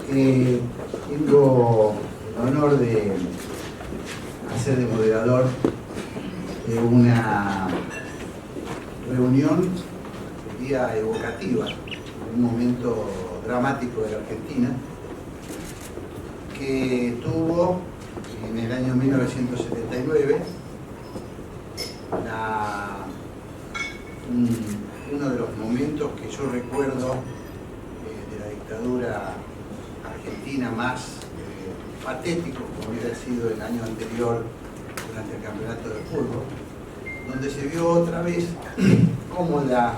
Tengo el honor de hacer de moderador de una reunión, diría, evocativa, un momento dramático de la Argentina, que tuvo en el año 1979 uno de los momentos que yo recuerdo de la dictadura argentina más patético, como hubiera sido el año anterior durante el campeonato de fútbol, donde se vio otra vez cómo la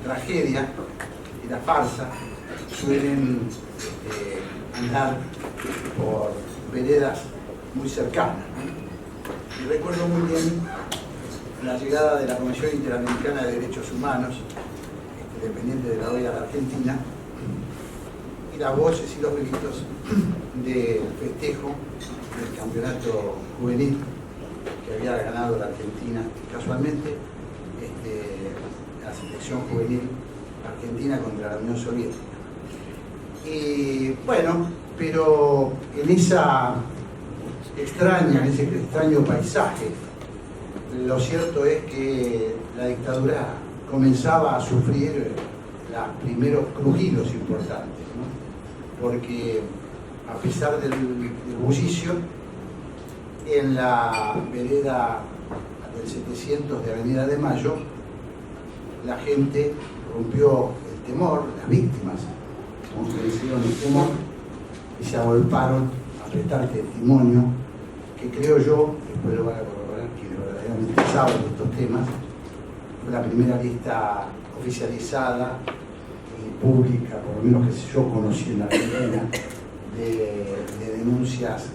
tragedia y la farsa suelen andar por veredas muy cercanas, ¿no? Y recuerdo muy bien la llegada de la Comisión Interamericana de Derechos Humanos, dependiente de la OEA de Argentina, y las voces y los gritos del festejo del campeonato juvenil que había ganado la Argentina, casualmente la selección juvenil argentina contra la Unión Soviética. Y bueno, pero en ese extraño paisaje, lo cierto es que la dictadura comenzaba a sufrir los primeros crujidos importantes, ¿no? Porque a pesar del bullicio, en la vereda del 700 de Avenida de Mayo, la gente rompió el temor, las víctimas vencieron el temor y se agolparon a prestar testimonio, que creo yo, después lo van a corroborar quienes verdaderamente saben de estos temas, fue la primera lista oficializada y pública, por lo menos que yo conocí en la Argentina, de denuncias.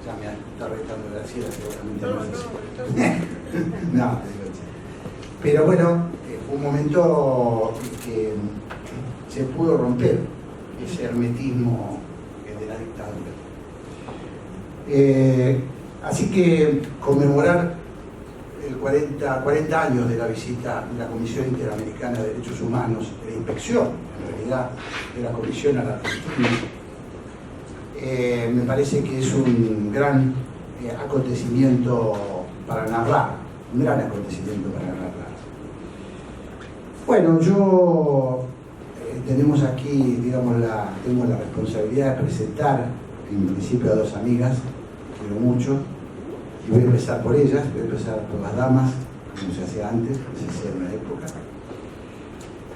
Ya me está retando Graciela, seguramente no, no, pero bueno, fue un momento que se pudo romper ese hermetismo de la dictadura. Así que conmemorar el 40 años de la visita de la Comisión Interamericana de Derechos Humanos, de la inspección, en realidad, de la Comisión a la Argentina, me parece que es un gran acontecimiento para narrar, un gran acontecimiento para narrar. Bueno, yo tenemos aquí, digamos, tengo la responsabilidad de presentar en principio a dos amigas, que quiero mucho, y voy a empezar por ellas, voy a empezar por las damas, como se hacía antes, como se hacía en una época.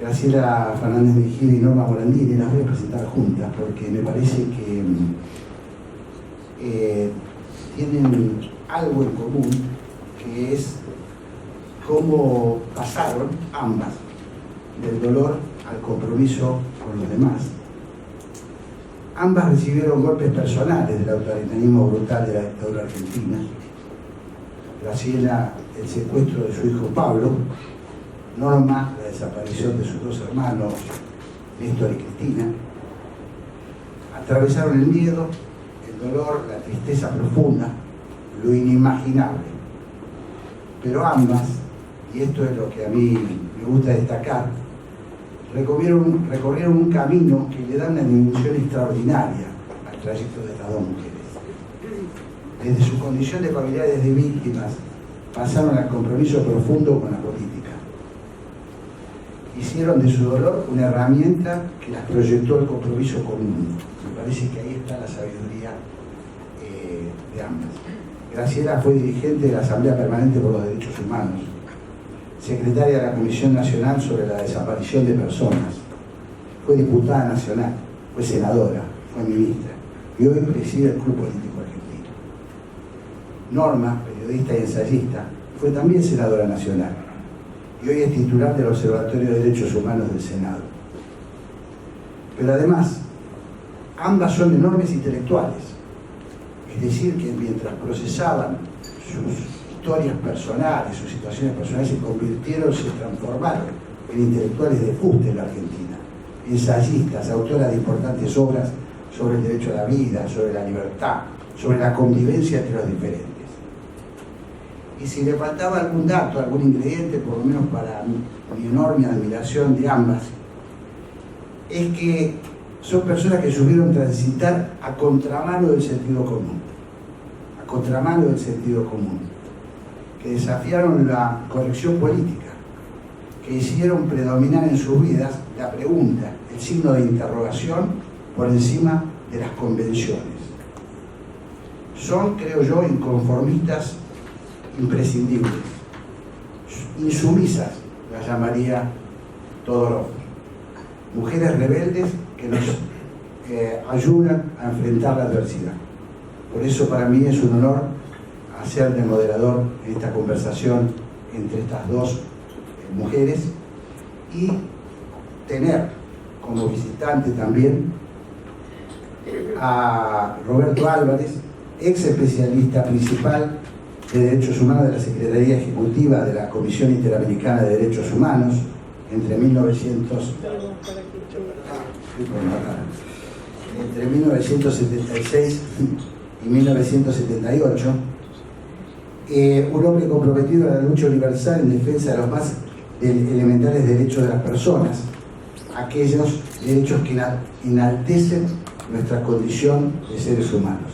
Graciela Fernández Mejía y Norma Morandini, las voy a presentar juntas porque me parece que tienen algo en común, que es cómo pasaron ambas del dolor al compromiso con los demás. Ambas recibieron golpes personales del autoritarismo brutal de la dictadura argentina. Graciela, el secuestro de su hijo Pablo; Norma, la desaparición de sus dos hermanos, Néstor y Cristina. Atravesaron el miedo, el dolor, la tristeza profunda, lo inimaginable. Pero ambas, y esto es lo que a mí me gusta destacar, recorrieron un camino que le da una dimensión extraordinaria al trayecto de estas dos mujeres. Desde su condición de familiares de víctimas, pasaron al compromiso profundo con la política. Hicieron de su dolor una herramienta que las proyectó al compromiso común. Me parece que ahí está la sabiduría de ambas. Graciela fue dirigente de la Asamblea Permanente por los Derechos Humanos, secretaria de la Comisión Nacional sobre la Desaparición de Personas, fue diputada nacional, fue senadora, fue ministra y hoy preside el Club Político Argentino. Norma, periodista y ensayista, fue también senadora nacional y hoy es titular del Observatorio de Derechos Humanos del Senado. Pero además, ambas son enormes intelectuales, es decir, que mientras procesaban sus historias personales, sus situaciones personales, se transformaron en intelectuales de fuste en la Argentina, ensayistas, autoras de importantes obras sobre el derecho a la vida, sobre la libertad, sobre la convivencia entre los diferentes. Y si le faltaba algún dato, algún ingrediente, por lo menos para mi enorme admiración de ambas, es que son personas que supieron transitar a contramano del sentido común, que desafiaron la corrección política, que hicieron predominar en sus vidas la pregunta, el signo de interrogación por encima de las convenciones. Son, creo yo, inconformistas imprescindibles, insumisas, las llamaría Todorov, mujeres rebeldes que nos ayudan a enfrentar la adversidad. Por eso para mí es un honor hacer de moderador en esta conversación entre estas dos mujeres y tener como visitante también a Roberto Álvarez, ex especialista principal de Derechos Humanos de la Secretaría Ejecutiva de la Comisión Interamericana de Derechos Humanos entre 1976 y 1978, un hombre comprometido a la lucha universal en defensa de los más elementales derechos de las personas, aquellos derechos que enaltecen nuestra condición de seres humanos.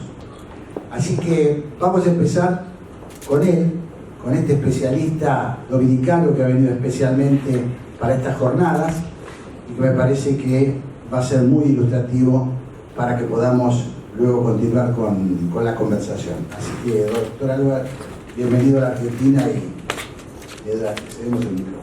Así que vamos a empezar con él, con este especialista dominicano que ha venido especialmente para estas jornadas y que me parece que va a ser muy ilustrativo para que podamos luego continuar con la conversación. Así que, doctor Álvarez, bienvenido a la Argentina y le cedemos el micrófono.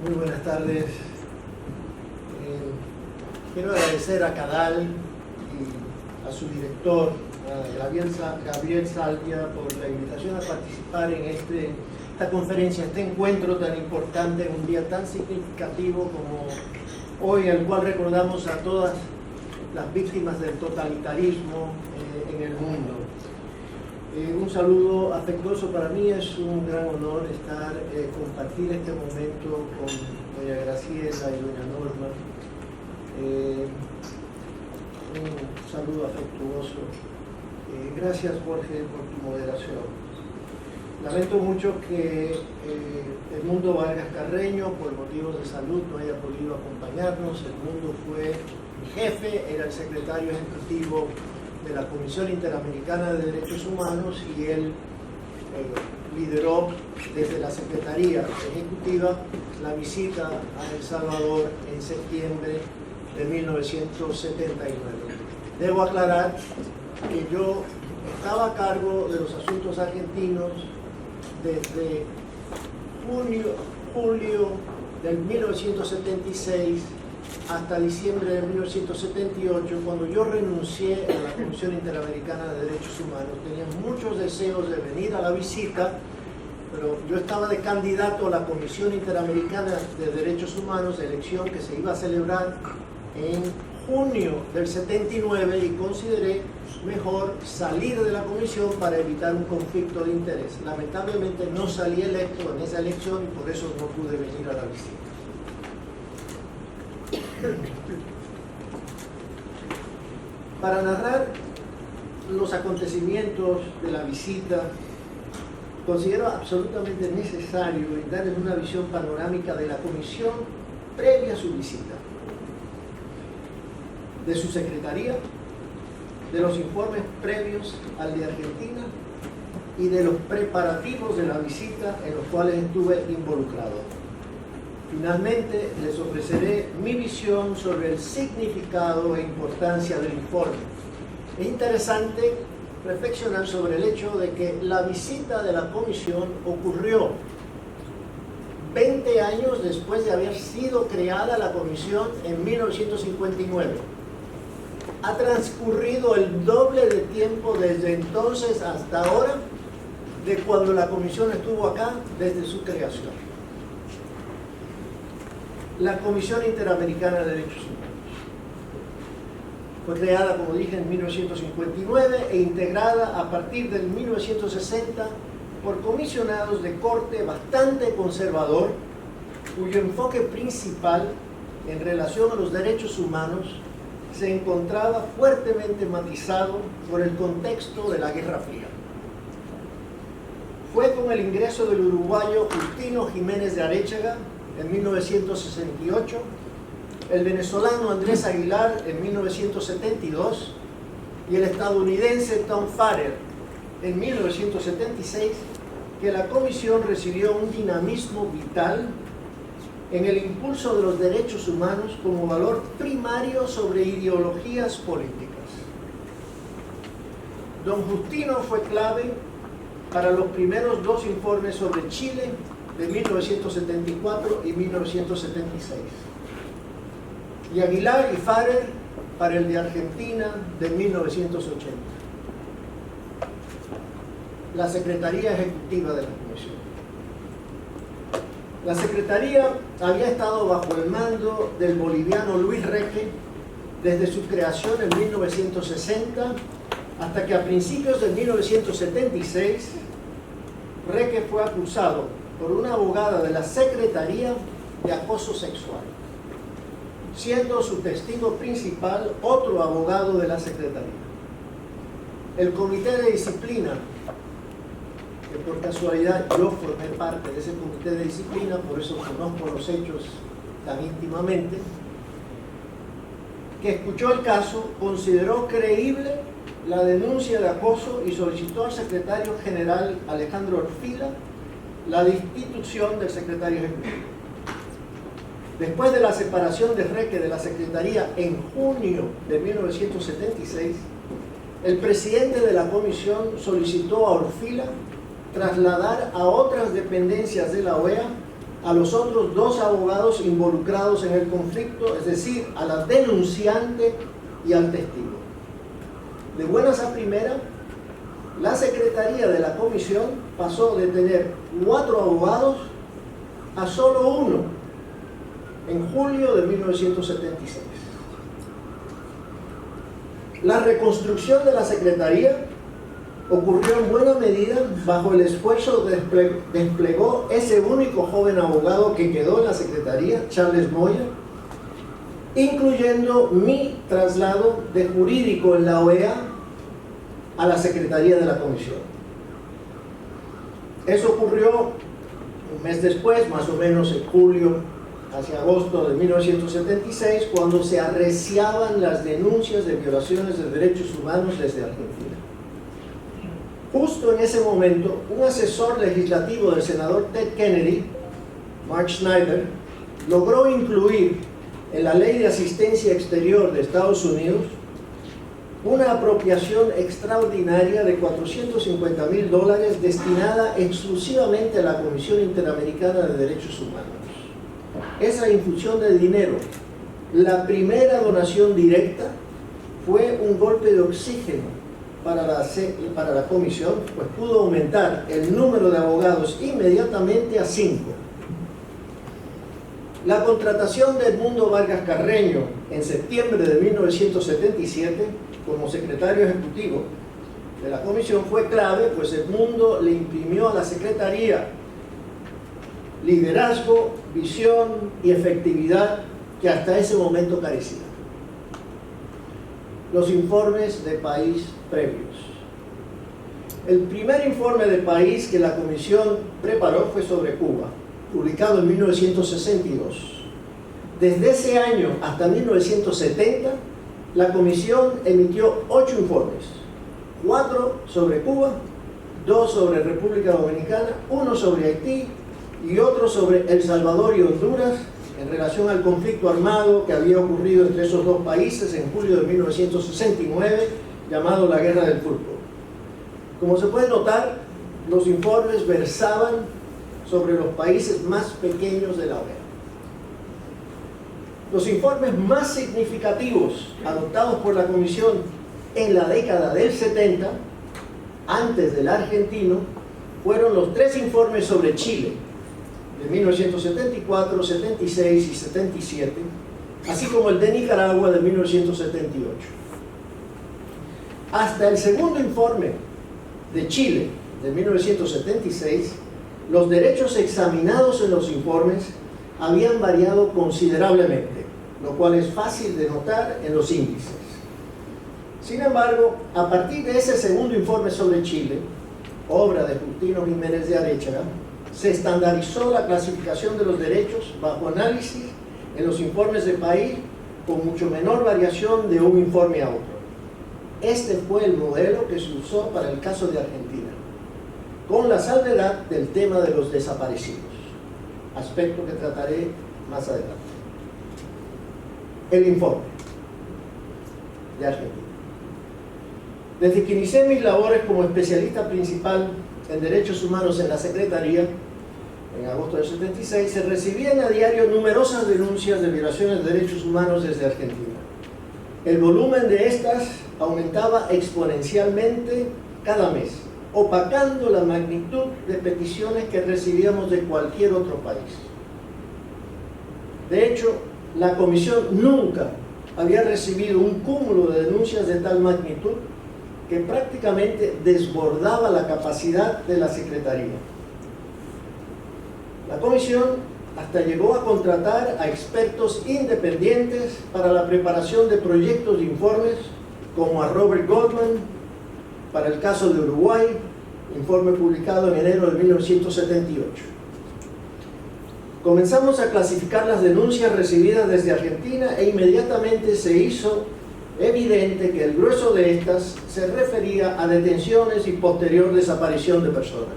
Muy buenas tardes. Quiero agradecer a CADAL y a su director, a Gabriel Salvia, por la invitación a participar en esta conferencia, este encuentro tan importante, en un día tan significativo como hoy, al cual recordamos a todas las víctimas del totalitarismo en el mundo. Un saludo afectuoso. Para mí es un gran honor compartir este momento con doña Graciela y doña Norma. Un saludo afectuoso. Gracias, Jorge, por tu moderación. Lamento mucho que el Mundo Vargas Carreño, por motivos de salud, no haya podido acompañarnos. El Mundo fue mi jefe, era el secretario ejecutivo de la Comisión Interamericana de Derechos Humanos y él lideró desde la Secretaría Ejecutiva la visita a El Salvador en septiembre de 1979. Debo aclarar que yo estaba a cargo de los asuntos argentinos desde julio del 1976 hasta diciembre de 1978, cuando yo renuncié a la Comisión Interamericana de Derechos Humanos. Tenía muchos deseos de venir a la visita, pero yo estaba de candidato a la Comisión Interamericana de Derechos Humanos, elección que se iba a celebrar en junio del 79, y consideré mejor salir de la comisión para evitar un conflicto de interés. Lamentablemente no salí electo en esa elección y por eso no pude venir a la visita. Para narrar los acontecimientos de la visita, considero absolutamente necesario darles una visión panorámica de la comisión previa a su visita, de su secretaría, de los informes previos al de Argentina y de los preparativos de la visita en los cuales estuve involucrado. Finalmente, les ofreceré mi visión sobre el significado e importancia del informe. Es interesante reflexionar sobre el hecho de que la visita de la comisión ocurrió 20 años después de haber sido creada la comisión en 1959. Ha transcurrido el doble de tiempo desde entonces hasta ahora de cuando la comisión estuvo acá desde su creación. La Comisión Interamericana de Derechos Humanos fue creada, como dije, en 1959 e integrada a partir del 1960 por comisionados de corte bastante conservador, cuyo enfoque principal en relación a los derechos humanos se encontraba fuertemente matizado por el contexto de la Guerra Fría. Fue con el ingreso del uruguayo Justino Jiménez de Arechaga en 1968, el venezolano Andrés Aguilar en 1972 y el estadounidense Tom Farrer en 1976 que la comisión recibió un dinamismo vital en el impulso de los derechos humanos como valor primario sobre ideologías políticas. Don Justino fue clave para los primeros dos informes sobre Chile de 1974 y 1976, y Aguilar y Farrer para el de Argentina de 1980. La Secretaría Ejecutiva de la Comisión. La Secretaría había estado bajo el mando del boliviano Luis Reque desde su creación en 1960 hasta que a principios de 1976 Reque fue acusado por una abogada de la Secretaría de acoso sexual, siendo su testigo principal otro abogado de la Secretaría. El Comité de Disciplina, que por casualidad yo formé parte de ese Comité de Disciplina, por eso conozco los hechos tan íntimamente, que escuchó el caso, consideró creíble la denuncia de acoso y solicitó al secretario general Alejandro Orfila la destitución del secretario ejecutivo. Después de la separación de Reque de la Secretaría en junio de 1976, el presidente de la comisión solicitó a Orfila trasladar a otras dependencias de la OEA a los otros dos abogados involucrados en el conflicto, es decir, a la denunciante y al testigo. De buenas a primera, la Secretaría de la Comisión pasó de tener 4 abogados a solo 1 en julio de 1976. La reconstrucción de la Secretaría ocurrió en buena medida bajo el esfuerzo que desplegó ese único joven abogado que quedó en la Secretaría, Charles Moya, incluyendo mi traslado de jurídico en la OEA a la Secretaría de la Comisión. Eso ocurrió un mes después, más o menos en julio, hacia agosto de 1976, cuando se arreciaban las denuncias de violaciones de derechos humanos desde Argentina. Justo en ese momento, un asesor legislativo del senador Ted Kennedy, Mark Schneider, logró incluir en la Ley de Asistencia Exterior de Estados Unidos una apropiación extraordinaria de $450,000 destinada exclusivamente a la Comisión Interamericana de Derechos Humanos. Esa infusión de dinero, la primera donación directa, fue un golpe de oxígeno para la comisión, pues pudo aumentar el número de abogados inmediatamente a 5. La contratación de Edmundo Vargas Carreño en septiembre de 1977 como secretario ejecutivo de la comisión fue clave, pues Edmundo le imprimió a la Secretaría liderazgo, visión y efectividad que hasta ese momento carecía. Los informes de país previos. El primer informe de país que la comisión preparó fue sobre Cuba, publicado en 1962. Desde ese año hasta 1970, la comisión emitió 8 informes, 4 sobre Cuba, 2 sobre República Dominicana, 1 sobre Haití y otro sobre El Salvador y Honduras en relación al conflicto armado que había ocurrido entre esos dos países en julio de 1969, llamado la Guerra del Púrpura. Como se puede notar, los informes versaban sobre los países más pequeños de la OEA. Los informes más significativos adoptados por la Comisión en la década del 70, antes del argentino, fueron los 3 informes sobre Chile, de 1974, 76 y 77, así como el de Nicaragua de 1978. Hasta el segundo informe de Chile, de 1976, los derechos examinados en los informes habían variado considerablemente, lo cual es fácil de notar en los índices. Sin embargo, a partir de ese segundo informe sobre Chile, obra de Justino Jiménez de Aréchaga, se estandarizó la clasificación de los derechos bajo análisis en los informes de país con mucho menor variación de un informe a otro. Este fue el modelo que se usó para el caso de Argentina, con la salvedad del tema de los desaparecidos, aspecto que trataré más adelante. El informe de Argentina. Desde que inicié mis labores como especialista principal en derechos humanos en la Secretaría, en agosto del 76, se recibían a diario numerosas denuncias de violaciones de derechos humanos desde Argentina. El volumen de estas aumentaba exponencialmente cada mes, opacando la magnitud de peticiones que recibíamos de cualquier otro país. De hecho, la Comisión nunca había recibido un cúmulo de denuncias de tal magnitud que prácticamente desbordaba la capacidad de la Secretaría. La Comisión hasta llegó a contratar a expertos independientes para la preparación de proyectos de informes, como a Robert Goldman para el caso de Uruguay, informe publicado en enero de 1978. Comenzamos a clasificar las denuncias recibidas desde Argentina e inmediatamente se hizo evidente que el grueso de estas se refería a detenciones y posterior desaparición de personas.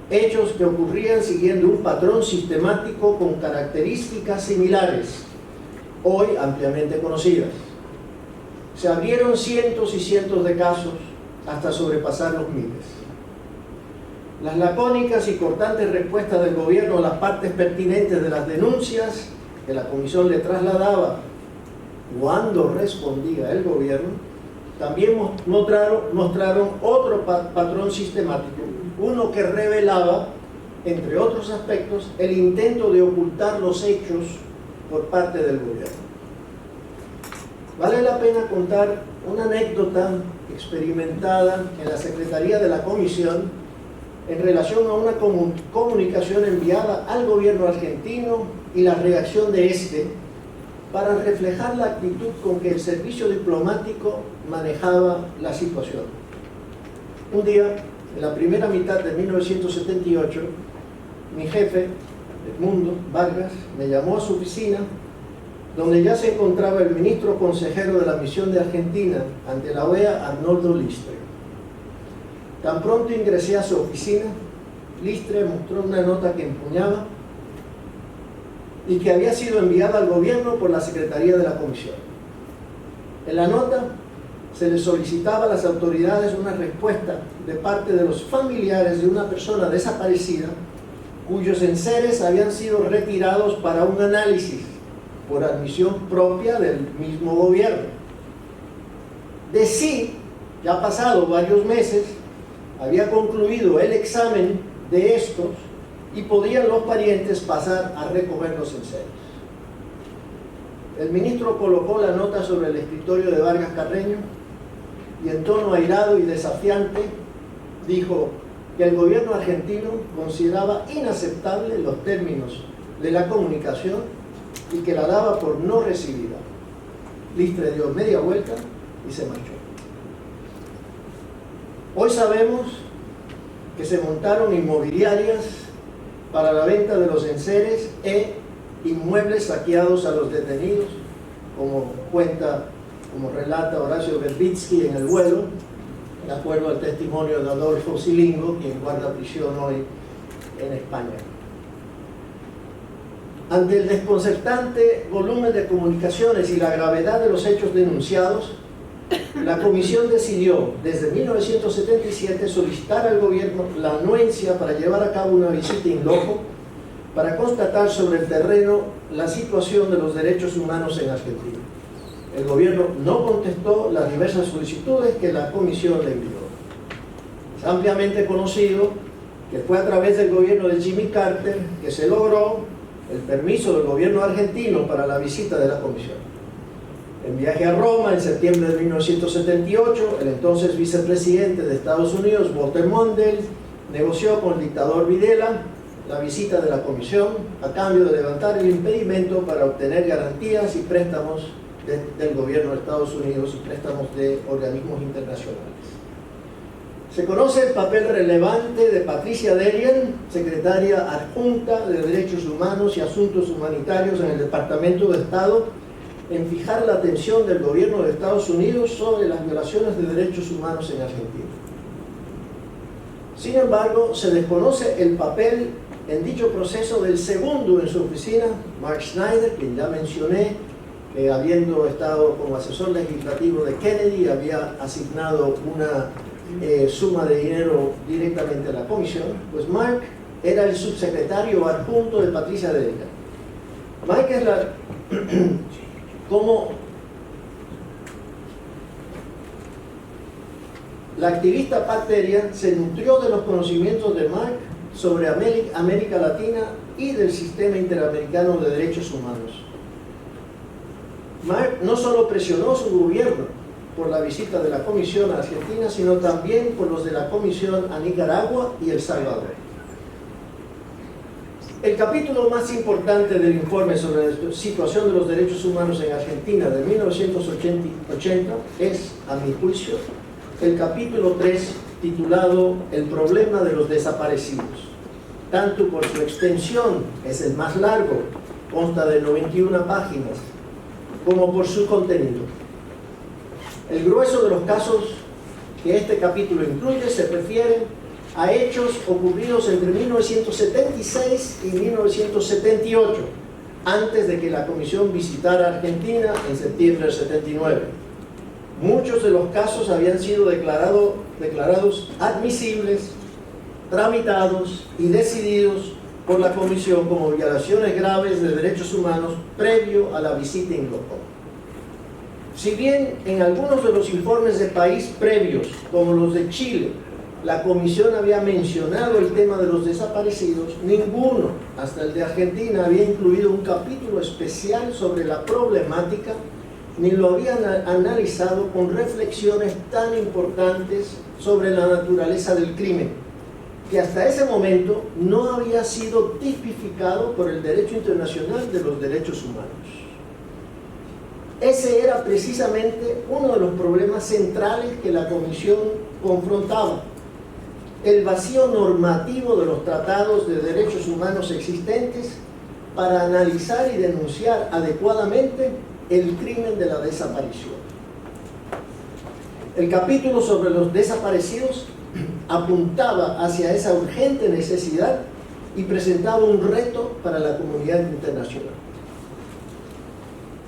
Hechos que ocurrían siguiendo un patrón sistemático con características similares, hoy ampliamente conocidas. Se abrieron cientos y cientos de casos hasta sobrepasar los miles. Las lacónicas y cortantes respuestas del gobierno a las partes pertinentes de las denuncias que la Comisión le trasladaba cuando respondía el gobierno, también mostraron otro patrón sistemático, uno que revelaba, entre otros aspectos, el intento de ocultar los hechos por parte del gobierno. Vale la pena contar una anécdota experimentada en la Secretaría de la Comisión en relación a una comunicación enviada al gobierno argentino y la reacción de este para reflejar la actitud con que el servicio diplomático manejaba la situación. Un día, en la primera mitad de 1978, mi jefe, Edmundo Vargas, me llamó a su oficina, donde ya se encontraba el ministro consejero de la misión de Argentina ante la OEA, Arnoldo Listre. Tan pronto ingresé a su oficina, Listre mostró una nota que empuñaba y que había sido enviada al gobierno por la Secretaría de la Comisión. En la nota se le solicitaba a las autoridades una respuesta de parte de los familiares de una persona desaparecida cuyos enseres habían sido retirados para un análisis por admisión propia del mismo gobierno. De sí, ya ha pasado varios meses, había concluido el examen de estos y podían los parientes pasar a recoger los enseres. El ministro colocó la nota sobre el escritorio de Vargas Carreño y en tono airado y desafiante dijo que el gobierno argentino consideraba inaceptables los términos de la comunicación y que la daba por no recibida. Listre dio media vuelta y se marchó. Hoy sabemos que se montaron inmobiliarias para la venta de los enseres e inmuebles saqueados a los detenidos, como relata Horacio Verbitsky en El Vuelo, de acuerdo al testimonio de Adolfo Silingo, quien guarda prisión hoy en España. Ante el desconcertante volumen de comunicaciones y la gravedad de los hechos denunciados, la Comisión decidió desde 1977 solicitar al gobierno la anuencia para llevar a cabo una visita in loco para constatar sobre el terreno la situación de los derechos humanos en Argentina. El gobierno no contestó las diversas solicitudes que la Comisión le envió. Es ampliamente conocido que fue a través del gobierno de Jimmy Carter que se logró el permiso del gobierno argentino para la visita de la Comisión. En viaje a Roma en septiembre de 1978, el entonces vicepresidente de Estados Unidos, Walter Mondale, negoció con el dictador Videla la visita de la comisión a cambio de levantar el impedimento para obtener garantías y préstamos del gobierno de Estados Unidos y préstamos de organismos internacionales. Se conoce el papel relevante de Patricia Derian, secretaria adjunta de Derechos Humanos y Asuntos Humanitarios en el Departamento de Estado, en fijar la atención del gobierno de Estados Unidos sobre las violaciones de derechos humanos en Argentina. Sin embargo, se desconoce el papel en dicho proceso del segundo en su oficina, Mark Schneider, quien ya mencioné, habiendo estado como asesor legislativo de Kennedy, había asignado una suma de dinero directamente a la comisión. Pues Mark era el subsecretario adjunto de Patricia Derian. Mark es como la activista Pat Derian se nutrió de los conocimientos de Mark sobre América Latina y del sistema interamericano de derechos humanos. Mark no solo presionó a su gobierno por la visita de la Comisión a Argentina, sino también por los de la Comisión a Nicaragua y El Salvador. El capítulo más importante del informe sobre la situación de los derechos humanos en Argentina de 1980 es, a mi juicio, el capítulo 3, titulado El problema de los desaparecidos. Tanto por su extensión, es el más largo, consta de 91 páginas, como por su contenido. El grueso de los casos que este capítulo incluye se refieren a hechos ocurridos entre 1976 y 1978, antes de que la Comisión visitara Argentina en septiembre del 79. Muchos de los casos habían sido declarados admisibles, tramitados y decididos por la Comisión como violaciones graves de derechos humanos previo a la visita in loco. Si bien en algunos de los informes de país previos, como los de Chile, la Comisión había mencionado el tema de los desaparecidos, ninguno, hasta el de Argentina, había incluido un capítulo especial sobre la problemática, ni lo habían analizado con reflexiones tan importantes sobre la naturaleza del crimen, que hasta ese momento no había sido tipificado por el derecho internacional de los derechos humanos. Ese era precisamente uno de los problemas centrales que la Comisión confrontaba: el vacío normativo de los tratados de derechos humanos existentes para analizar y denunciar adecuadamente el crimen de la desaparición. El capítulo sobre los desaparecidos apuntaba hacia esa urgente necesidad y presentaba un reto para la comunidad internacional.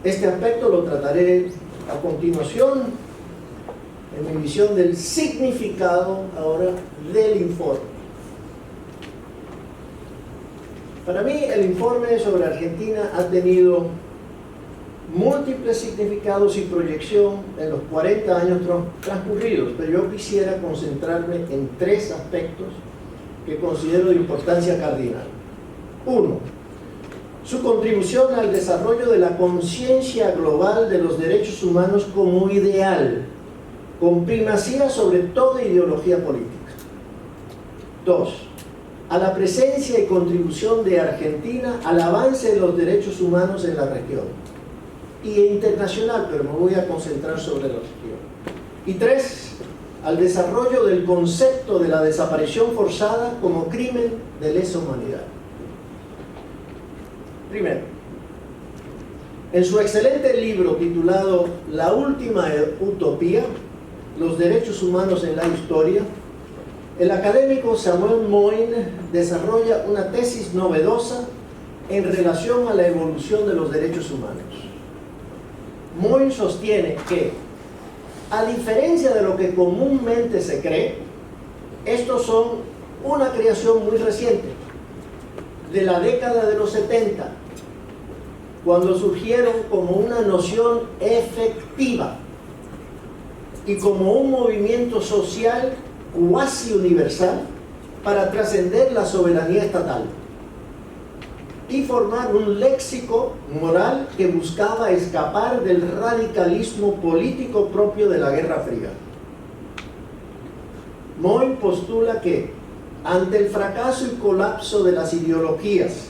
Este aspecto lo trataré a continuación en mi visión del significado ahora del informe. Para mí el informe sobre Argentina ha tenido múltiples significados y proyección en los 40 años transcurridos, pero yo quisiera concentrarme en tres aspectos que considero de importancia cardinal. Uno, su contribución al desarrollo de la conciencia global de los derechos humanos como ideal, con primacía sobre toda ideología política. Dos, a la presencia y contribución de Argentina al avance de los derechos humanos en la región y internacional, pero me voy a concentrar sobre la región. Y tres, al desarrollo del concepto de la desaparición forzada como crimen de lesa humanidad. Primero, en su excelente libro titulado La última utopía, los derechos humanos en la historia, el académico Samuel Moyn desarrolla una tesis novedosa en relación a la evolución de los derechos humanos. Moyn sostiene que, a diferencia de lo que comúnmente se cree, estos son una creación muy reciente, de la década de los 70, cuando surgieron como una noción efectiva y como un movimiento social cuasi universal para trascender la soberanía estatal. y formar un léxico moral que buscaba escapar del radicalismo político propio de la Guerra Fría. Moy postula que, ante el fracaso y colapso de las ideologías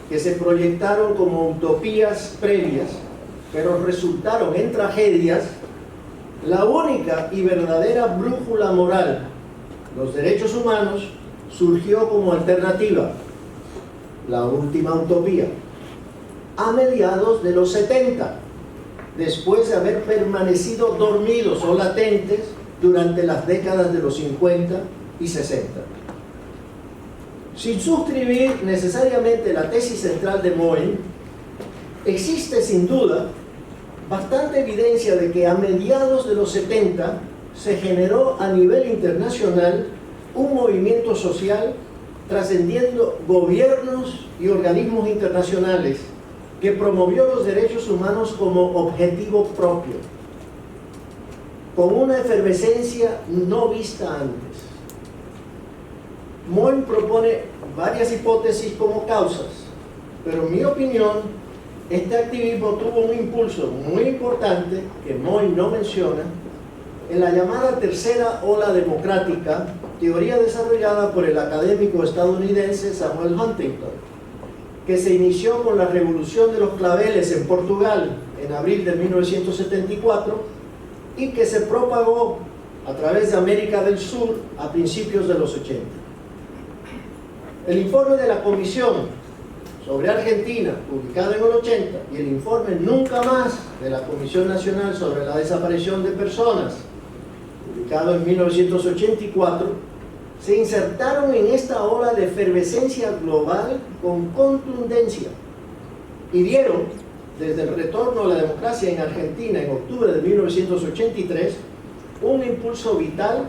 que se proyectaron como utopías previas, pero resultaron en tragedias, la única y verdadera brújula moral, los derechos humanos, surgió como alternativa, la última utopía, a mediados de los 70, después de haber permanecido dormidos o latentes durante las décadas de los 50 y 60. Sin suscribir necesariamente la tesis central de Moy, existe sin duda bastante evidencia de que a mediados de los 70 se generó a nivel internacional un movimiento social trascendiendo gobiernos y organismos internacionales que promovió los derechos humanos como objetivo propio, con una efervescencia no vista antes. Moy propone varias hipótesis como causas, pero en mi opinión, este activismo tuvo un impulso muy importante que Moy no menciona en la llamada tercera ola democrática, teoría desarrollada por el académico estadounidense Samuel Huntington, que se inició con la Revolución de los Claveles en Portugal en abril de 1974 y que se propagó a través de América del Sur a principios de los 80. El informe de la Comisión sobre Argentina, publicado en el 80, y el informe Nunca Más de la Comisión Nacional sobre la Desaparición de Personas, publicado en 1984, se insertaron en esta ola de efervescencia global con contundencia y dieron, desde el retorno a la democracia en Argentina en octubre de 1983, un impulso vital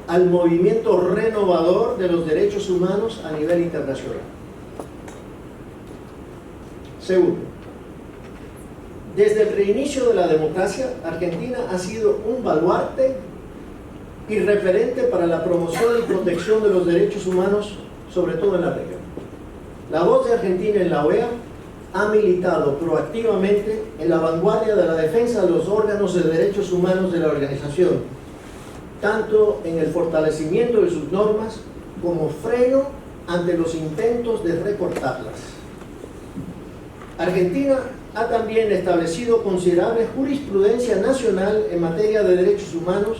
al movimiento renovador de los derechos humanos a nivel internacional. Segundo, desde el reinicio de la democracia, Argentina ha sido un baluarte y referente para la promoción y protección de los derechos humanos, sobre todo en la región. La voz de Argentina en la OEA ha militado proactivamente en la vanguardia de la defensa de los órganos de derechos humanos de la organización, tanto en el fortalecimiento de sus normas como freno ante los intentos de recortarlas. Argentina ha también establecido considerable jurisprudencia nacional en materia de derechos humanos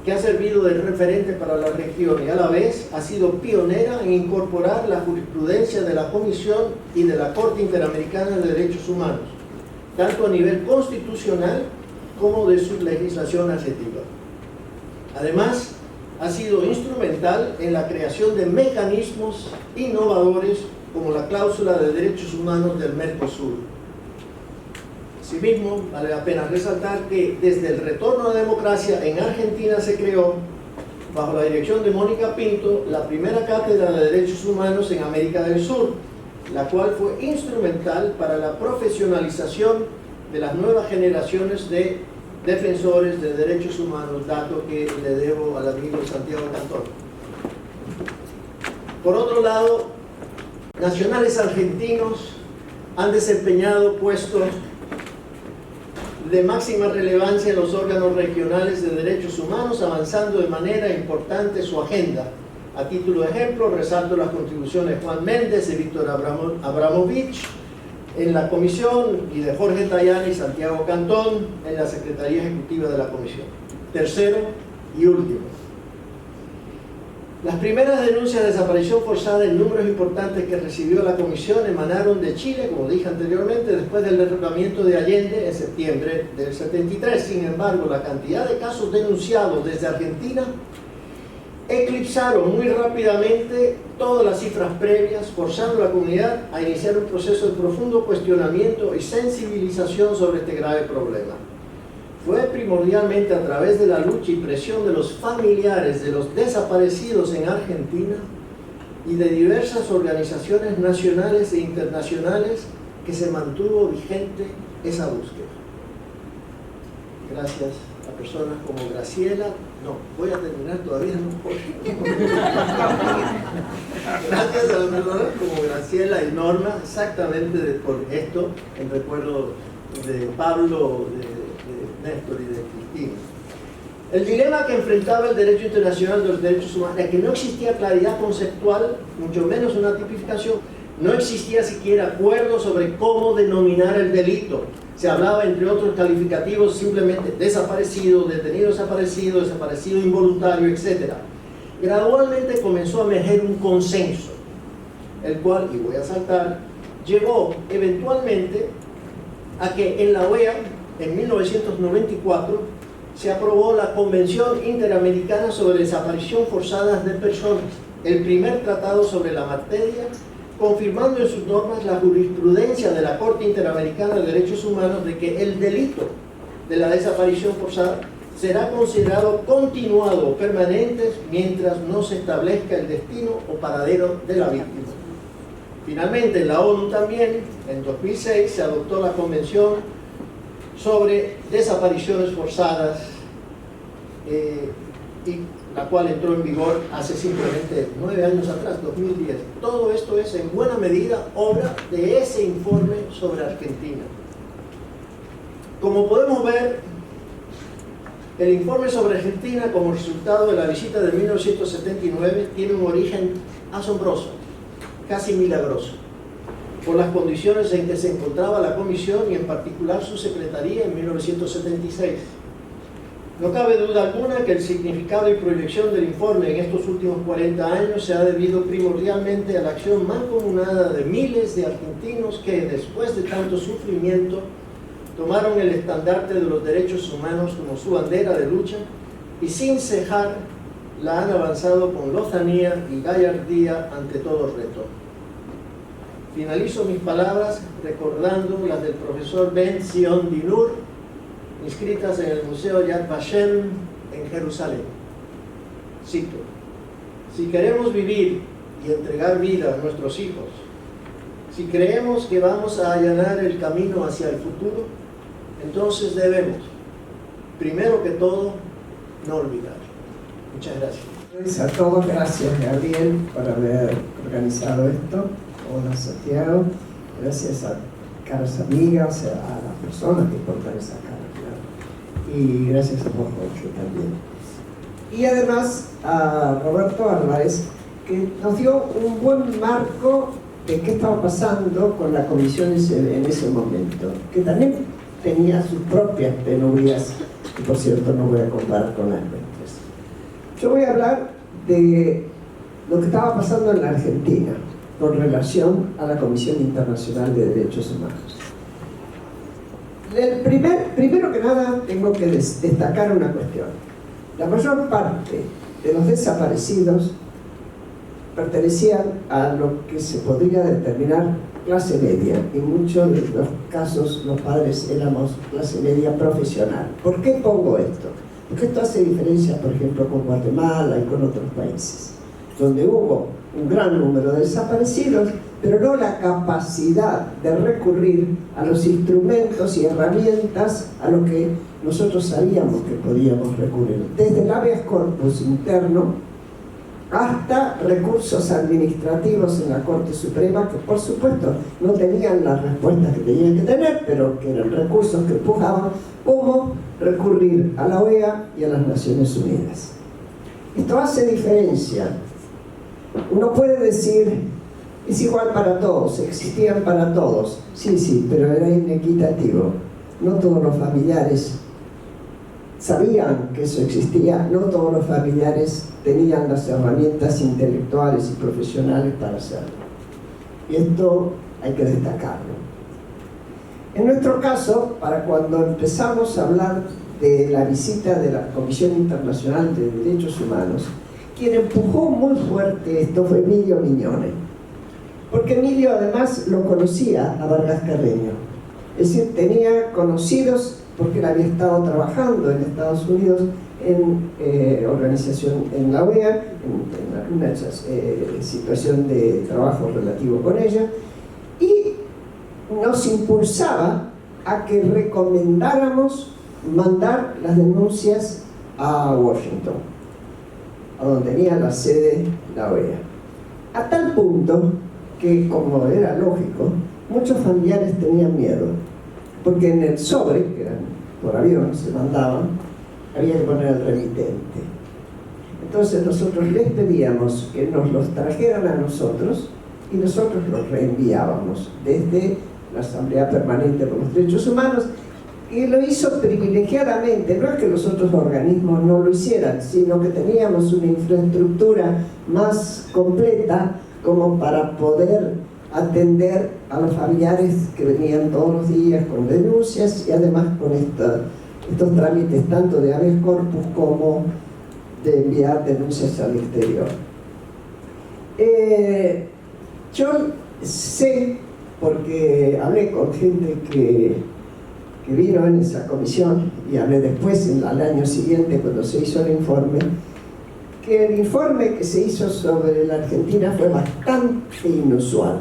que ha servido de referente para la región y a la vez ha sido pionera en incorporar la jurisprudencia de la Comisión y de la Corte Interamericana de Derechos Humanos, tanto a nivel constitucional como de su legislación adjetiva. Además, ha sido instrumental en la creación de mecanismos innovadores como la cláusula de derechos humanos del Mercosur. Asimismo, vale la pena resaltar que desde el retorno a la democracia en Argentina se creó, bajo la dirección de Mónica Pinto, la primera cátedra de derechos humanos en América del Sur, la cual fue instrumental para la profesionalización de las nuevas generaciones de defensores de derechos humanos, dato que le debo al amigo Santiago Cantón. Por otro lado, nacionales argentinos han desempeñado puestos de máxima relevancia en los órganos regionales de derechos humanos, avanzando de manera importante su agenda. A título de ejemplo, resalto las contribuciones de Juan Méndez y Víctor Abramovich en la Comisión y de Jorge Tajani y Santiago Cantón en la Secretaría Ejecutiva de la Comisión. Tercero y último, las primeras denuncias de desaparición forzada en números importantes que recibió la Comisión emanaron de Chile, como dije anteriormente, después del derrocamiento de Allende en septiembre del 73. Sin embargo, la cantidad de casos denunciados desde Argentina eclipsaron muy rápidamente todas las cifras previas, forzando a la comunidad a iniciar un proceso de profundo cuestionamiento y sensibilización sobre este grave problema. Fue primordialmente a través de la lucha y presión de los familiares de los desaparecidos en Argentina y de diversas organizaciones nacionales e internacionales que se mantuvo vigente esa búsqueda. Gracias a personas como Graciela No, voy a terminar todavía, no. Gracias a las personas como Graciela y Norma, exactamente por esto, en recuerdo de Pablo, de Néstor y de Cristina. El dilema que enfrentaba el derecho internacional de los derechos humanos era que no existía claridad conceptual, mucho menos una tipificación, no existía siquiera acuerdo sobre cómo denominar el delito. Se hablaba, entre otros calificativos, simplemente desaparecido, detenido desaparecido, desaparecido involuntario, etc. Gradualmente comenzó a emerger un consenso, el cual, y voy a saltar, llevó eventualmente a que en la OEA, en 1994, se aprobó la Convención Interamericana sobre Desaparición Forzada de Personas, el primer tratado sobre la materia, confirmando en sus normas la jurisprudencia de la Corte Interamericana de Derechos Humanos de que el delito de la desaparición forzada será considerado continuado o permanente mientras no se establezca el destino o paradero de la víctima. Finalmente, en la ONU también, en 2006, se adoptó la Convención sobre Desapariciones Forzadas, y la cual entró en vigor hace simplemente 9 años atrás, 2010. Todo esto es en buena medida obra de ese informe sobre Argentina. Como podemos ver, el informe sobre Argentina, como resultado de la visita de 1979, tiene un origen asombroso, casi milagroso, por las condiciones en que se encontraba la Comisión y en particular su Secretaría en 1976. No cabe duda alguna que el significado y proyección del informe en estos últimos 40 años se ha debido primordialmente a la acción mancomunada de miles de argentinos que, después de tanto sufrimiento, tomaron el estandarte de los derechos humanos como su bandera de lucha y sin cejar la han avanzado con lozanía y gallardía ante todo reto. Finalizo mis palabras recordando las del profesor Ben Zion Dinur, inscritas en el Museo Yad Vashem en Jerusalén. Cito: si queremos vivir y entregar vida a nuestros hijos, si creemos que vamos a allanar el camino hacia el futuro, entonces debemos, primero que todo, no olvidar. Muchas gracias. A todos, gracias Gabriel por haber organizado esto. Hola Santiago, gracias a caras amigas, a las personas que portan esa cara, claro. Y gracias a vos, Rocho, también. Y además a Roberto Álvarez, que nos dio un buen marco de qué estaba pasando con la comisión en ese momento, que también tenía sus propias penurias, y por cierto no voy a comparar con las nuestras. Yo voy a hablar de lo que estaba pasando en la Argentina con relación a la Comisión Internacional de Derechos Humanos. Primero que nada tengo que destacar una cuestión. La mayor parte de los desaparecidos pertenecían a lo que se podría determinar clase media. En muchos de los casos los padres éramos clase media profesional. ¿Por qué pongo esto? Porque esto hace diferencia, por ejemplo, con Guatemala y con otros países, donde hubo un gran número de desaparecidos, pero no la capacidad de recurrir a los instrumentos y herramientas a los que nosotros sabíamos que podíamos recurrir, desde el habeas corpus interno hasta recursos administrativos en la Corte Suprema, que por supuesto no tenían las respuestas que tenían que tener, pero que eran recursos que empujaban, como recurrir a la OEA y a las Naciones Unidas. Esto hace diferencia. Uno puede decir, es igual para todos, existían para todos. Sí, pero era inequitativo. No todos los familiares sabían que eso existía, no todos los familiares tenían las herramientas intelectuales y profesionales para hacerlo. Y esto hay que destacarlo. En nuestro caso, para cuando empezamos a hablar de la visita de la Comisión Internacional de Derechos Humanos, quien empujó muy fuerte esto fue Emilio Mignone, porque Emilio además lo conocía a Vargas Carreño, es decir, tenía conocidos porque él había estado trabajando en Estados Unidos en organización en la OEA, en una situación de trabajo relativo con ella, y nos impulsaba a que recomendáramos mandar las denuncias a Washington, a donde tenía la sede la OEA. A tal punto que, como era lógico, muchos familiares tenían miedo, porque en el sobre, que eran por avión, se mandaban, había que poner el remitente. Entonces nosotros les pedíamos que nos los trajeran a nosotros y nosotros los reenviábamos desde la Asamblea Permanente por los Derechos Humanos, y lo hizo privilegiadamente. No es que los otros organismos no lo hicieran, sino que teníamos una infraestructura más completa como para poder atender a los familiares que venían todos los días con denuncias y además con estos trámites tanto de habeas corpus como de enviar denuncias al exterior. Yo sé, porque hablé con gente que vino en esa comisión y hablé después, al año siguiente, cuando se hizo el informe, que el informe que se hizo sobre la Argentina fue bastante inusual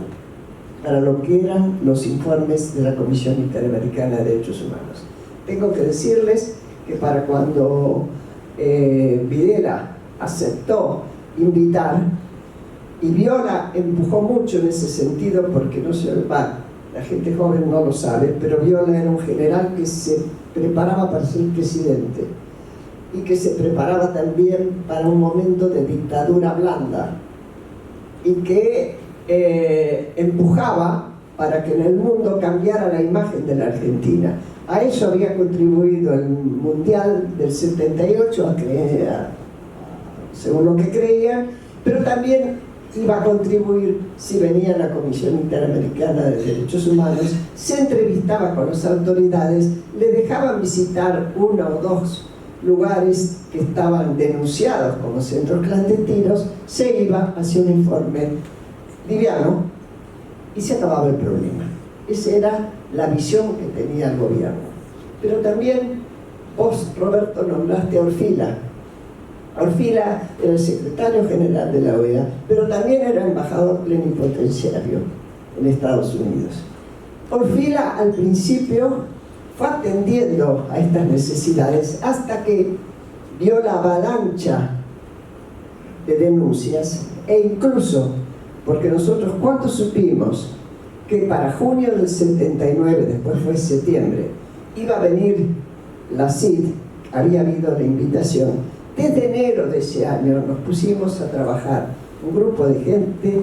para lo que eran los informes de la Comisión Interamericana de Derechos Humanos. Tengo que decirles que para cuando Videla aceptó invitar, y Viola empujó mucho en ese sentido, porque no se va, la gente joven no lo sabe, pero Viola era un general que se preparaba para ser presidente y que se preparaba también para un momento de dictadura blanda y que empujaba para que en el mundo cambiara la imagen de la Argentina. A eso había contribuido el Mundial del 78, según lo que creían, pero también iba a contribuir si venía la Comisión Interamericana de Derechos Humanos, se entrevistaba con las autoridades, le dejaban visitar 1 o 2 lugares que estaban denunciados como centros clandestinos, se iba, hacía un informe liviano y se acababa el problema. Esa era la visión que tenía el gobierno. Pero también vos, Roberto, nombraste a Orfila. Orfila era el secretario general de la OEA, pero también era embajador plenipotenciario en Estados Unidos. Orfila al principio fue atendiendo a estas necesidades hasta que vio la avalancha de denuncias, e incluso, porque nosotros cuando supimos que para junio del 79, después fue septiembre, iba a venir la CID, había habido la invitación. Desde enero de ese año nos pusimos a trabajar, un grupo de gente,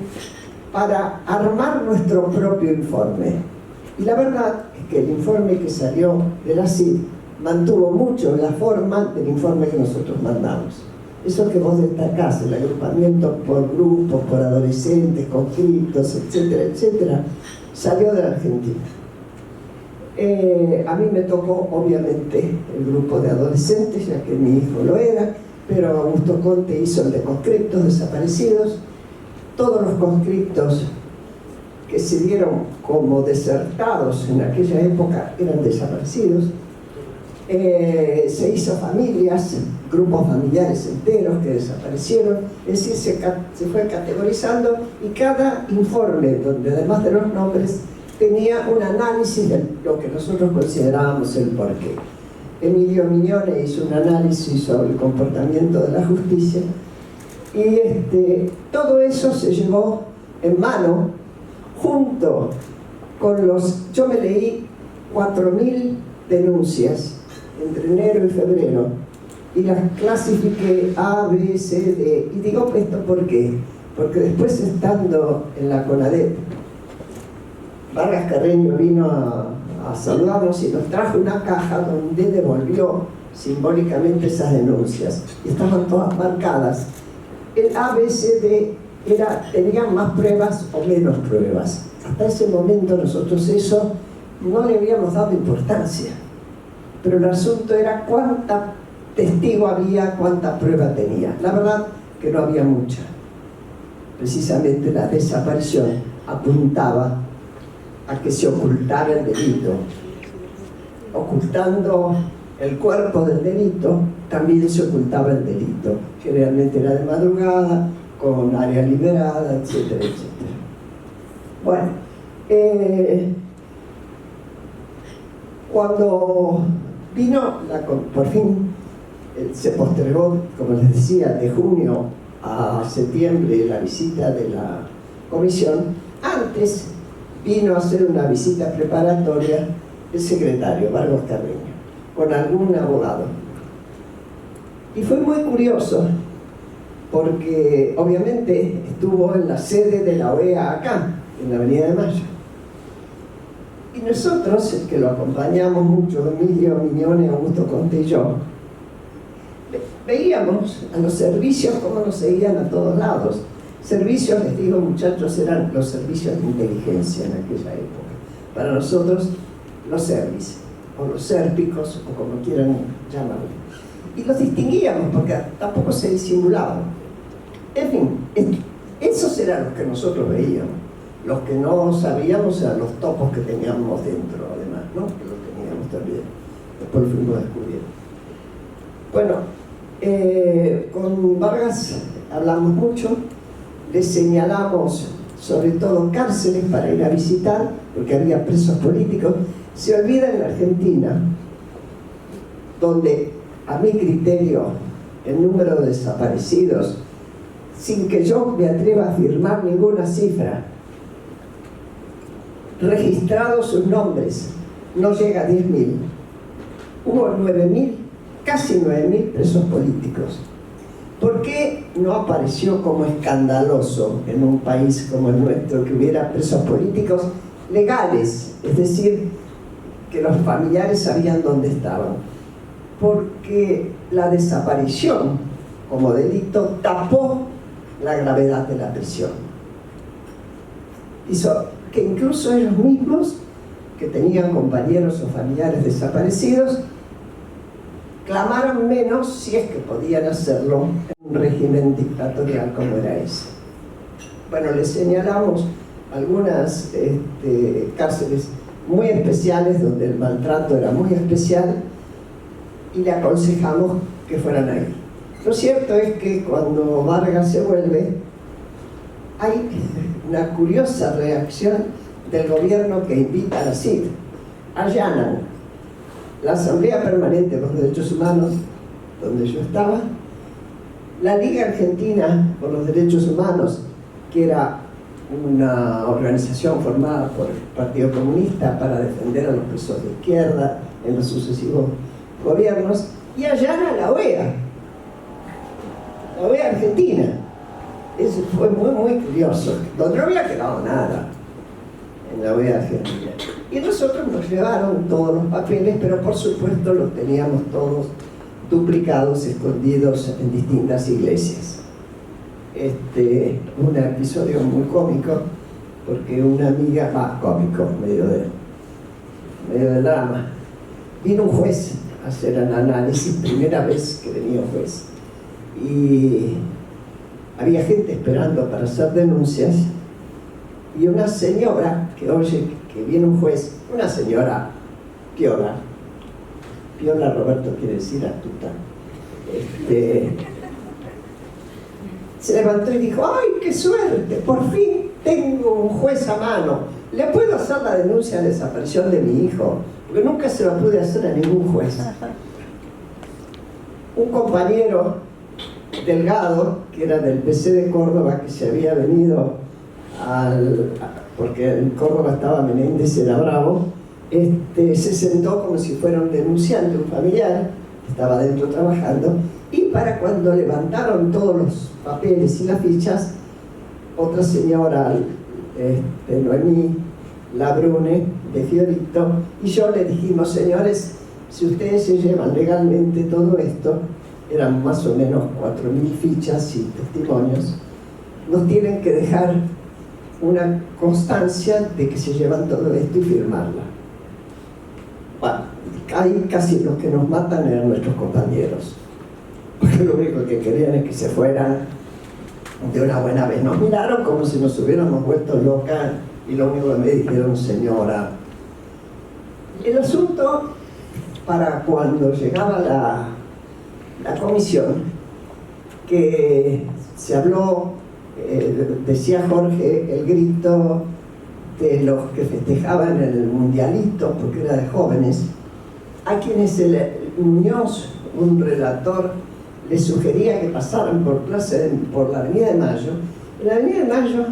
para armar nuestro propio informe. Y la verdad es que el informe que salió de la CID mantuvo mucho la forma del informe que nosotros mandamos. Eso que vos destacás, el agrupamiento por grupos, por adolescentes, conflictos, etcétera, etcétera, salió de la Argentina. A mí me tocó, obviamente, el grupo de adolescentes, ya que mi hijo lo era, pero Augusto Conte hizo el de conscriptos desaparecidos. Todos los conscriptos que se dieron como desertados en aquella época eran desaparecidos. Se hizo familias, grupos familiares enteros que desaparecieron, es decir, se fue categorizando, y cada informe, donde además de los nombres, tenía un análisis de lo que nosotros considerábamos el porqué. Emilio Mignone hizo un análisis sobre el comportamiento de la justicia, y todo eso se llevó en mano junto con yo me leí 4.000 denuncias entre enero y febrero, y las clasifiqué A, B, C, D. Y digo esto ¿por qué? Porque después, estando en la CONADEP, Vargas Carreño vino a saludarnos y nos trajo una caja donde devolvió simbólicamente esas denuncias, y estaban todas marcadas. El A, B, C, D tenían más pruebas o menos pruebas. Hasta ese momento nosotros eso no le habíamos dado importancia, pero el asunto era cuánta testigo había, cuánta prueba tenía. La verdad que no había mucha. Precisamente la desaparición apuntaba a que se ocultara el delito. Ocultando el cuerpo del delito, también se ocultaba el delito. Generalmente era de madrugada, con área liberada, etcétera, etcétera. Bueno, cuando vino por fin se postergó, como les decía, de junio a septiembre la visita de la comisión. Antes vino a hacer una visita preparatoria el secretario Vargas Carreño con algún abogado, y fue muy curioso porque obviamente estuvo en la sede de la OEA acá, en la Avenida de Mayo, y nosotros, que lo acompañamos mucho, Emilio Miñone, Augusto Conte y yo, veíamos a los servicios como nos seguían a todos lados. Servicios, les digo, muchachos, eran los servicios de inteligencia en aquella época. Para nosotros, los servicios, o los sérpicos, o como quieran llamarlo. Y los distinguíamos porque tampoco se disimulaban. En fin, esos eran los que nosotros veíamos. Los que no sabíamos eran los topos que teníamos dentro, además, ¿no? Que los teníamos también. Después lo fuimos descubriendo. Bueno, con Vargas hablamos mucho, le señalamos sobre todo cárceles para ir a visitar, porque había presos políticos. Se olvida en la Argentina, donde a mi criterio el número de desaparecidos, sin que yo me atreva a afirmar ninguna cifra, registrados sus nombres, no llega a 10.000. Hubo 9.000, casi 9.000 presos políticos. ¿Por qué no apareció como escandaloso en un país como el nuestro que hubiera presos políticos legales? Es decir, que los familiares sabían dónde estaban. Porque la desaparición como delito tapó la gravedad de la prisión. Hizo que incluso ellos mismos, que tenían compañeros o familiares desaparecidos, clamaron menos, si es que podían hacerlo, en un régimen dictatorial como era ese. Bueno, les señalamos algunas cárceles muy especiales, donde el maltrato era muy especial, y le aconsejamos que fueran ahí. Lo cierto es que cuando Vargas se vuelve, hay una curiosa reacción del gobierno que invita a la CID. Allanan la Asamblea Permanente por los Derechos Humanos, donde yo estaba, la Liga Argentina por los Derechos Humanos, que era una organización formada por el Partido Comunista para defender a los presos de izquierda en los sucesivos gobiernos, y allana la OEA Argentina. Eso fue muy curioso, donde no había quedado nada en la OEA Argentina. Y nosotros nos llevaron todos los papeles, pero por supuesto los teníamos todos duplicados, escondidos en distintas iglesias. Un episodio muy cómico, porque una amiga, cómico, medio de drama, vino un juez a hacer el análisis, primera vez que venía un juez, y había gente esperando para hacer denuncias, y una señora que oye que viene un juez, una señora piola, Roberto quiere decir astuta, se levantó y dijo: ¡ay, qué suerte! Por fin tengo un juez a mano, ¿le puedo hacer la denuncia de desaparición de mi hijo? Porque nunca se lo pude hacer a ningún juez. Un compañero Delgado, que era del PC de Córdoba, que se había venido porque en Córdoba estaba Menéndez, era bravo, se sentó como si fuera un denunciante, un familiar, estaba dentro trabajando, y para cuando levantaron todos los papeles y las fichas, otra señora, Noemí Labrune, de Fiorito, y yo le dijimos: señores, si ustedes se llevan legalmente todo esto, eran más o menos 4.000 fichas y testimonios, nos tienen que dejar una constancia de que se llevan todo esto y firmarla. Bueno, ahí casi los que nos matan eran nuestros compañeros, porque lo único que querían es que se fueran de una buena vez. Nos miraron como si nos hubiéramos vuelto locas, y lo único que me dijeron: señora. El asunto, para cuando llegaba la comisión, que se habló, decía Jorge, el grito de los que festejaban el mundialito, porque era de jóvenes, a quienes Muñoz un relator les sugería que pasaran por la Avenida de Mayo. En la Avenida de Mayo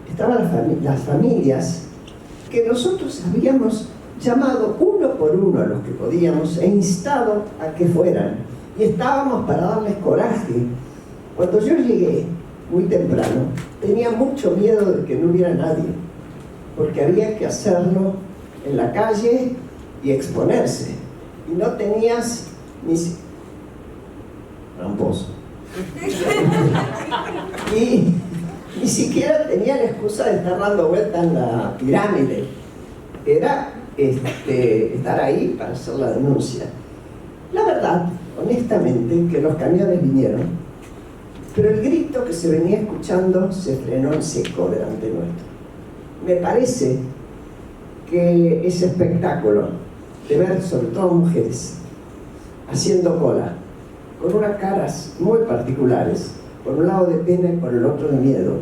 estaban las familias que nosotros habíamos llamado uno por uno a los que podíamos e instado a que fueran. Y estábamos para darles coraje. Cuando yo llegué, muy temprano, tenía mucho miedo de que no hubiera nadie, porque había que hacerlo en la calle y exponerse. Y no tenías ni... Tramposo. Y ni siquiera tenía la excusa de estar dando vuelta en la pirámide. Era estar ahí para hacer la denuncia. La verdad, honestamente, que los camiones vinieron, pero el grito que se venía escuchando se frenó en seco delante nuestro. Me parece que ese espectáculo de ver sobre todo mujeres haciendo cola, con unas caras muy particulares, por un lado de pena y por el otro de miedo,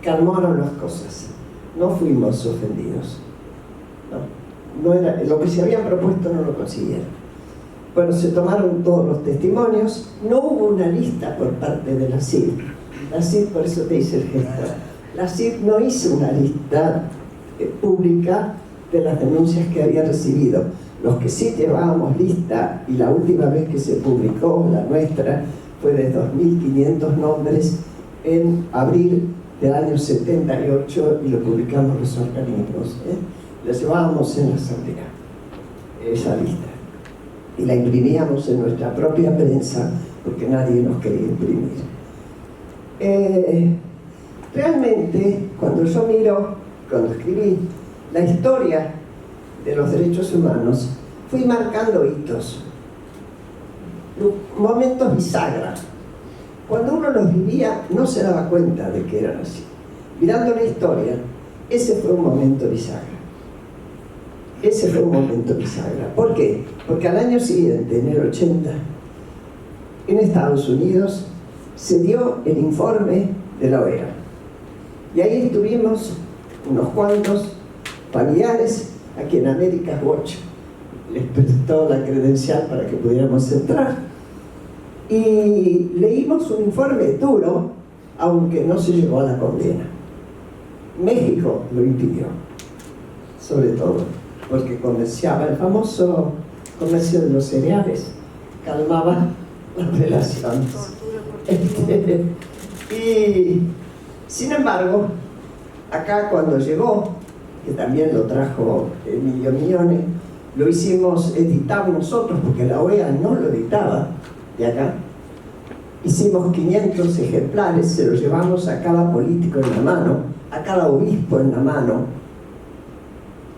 calmaron las cosas. No fuimos ofendidos. No era, lo que se habían propuesto no lo consiguieron. Bueno, se tomaron todos los testimonios, no hubo una lista por parte de la CID. La CID, por eso te hice el gesto, la CID no hizo una lista pública de las denuncias que había recibido. Los que sí llevábamos lista, y la última vez que se publicó, la nuestra, fue de 2.500 nombres en abril del año 78 y lo publicamos los organismos. La llevábamos en la asamblea, esa lista, y la imprimíamos en nuestra propia prensa porque nadie nos quería imprimir. Realmente, cuando escribí la historia de los derechos humanos, fui marcando hitos, momentos bisagra. Cuando uno los vivía no se daba cuenta de que eran así. Mirando la historia, ese fue un momento bisagra. Ese fue un momento bisagra. ¿Por qué? Porque al año siguiente, en el 80, en Estados Unidos, se dio el informe de la OEA. Y ahí estuvimos unos cuantos familiares a quien America's Watch les prestó la credencial para que pudiéramos entrar. Y leímos un informe duro, aunque no se llegó a la condena. México lo impidió, sobre todo, porque comerciaba el famoso comercio de los cereales, calmaba las relaciones. Y, sin embargo, acá cuando llegó, que también lo trajo Emilio Mignone, lo hicimos editar nosotros, porque la OEA no lo editaba de acá. Hicimos 500 ejemplares, se los llevamos a cada político en la mano, a cada obispo en la mano.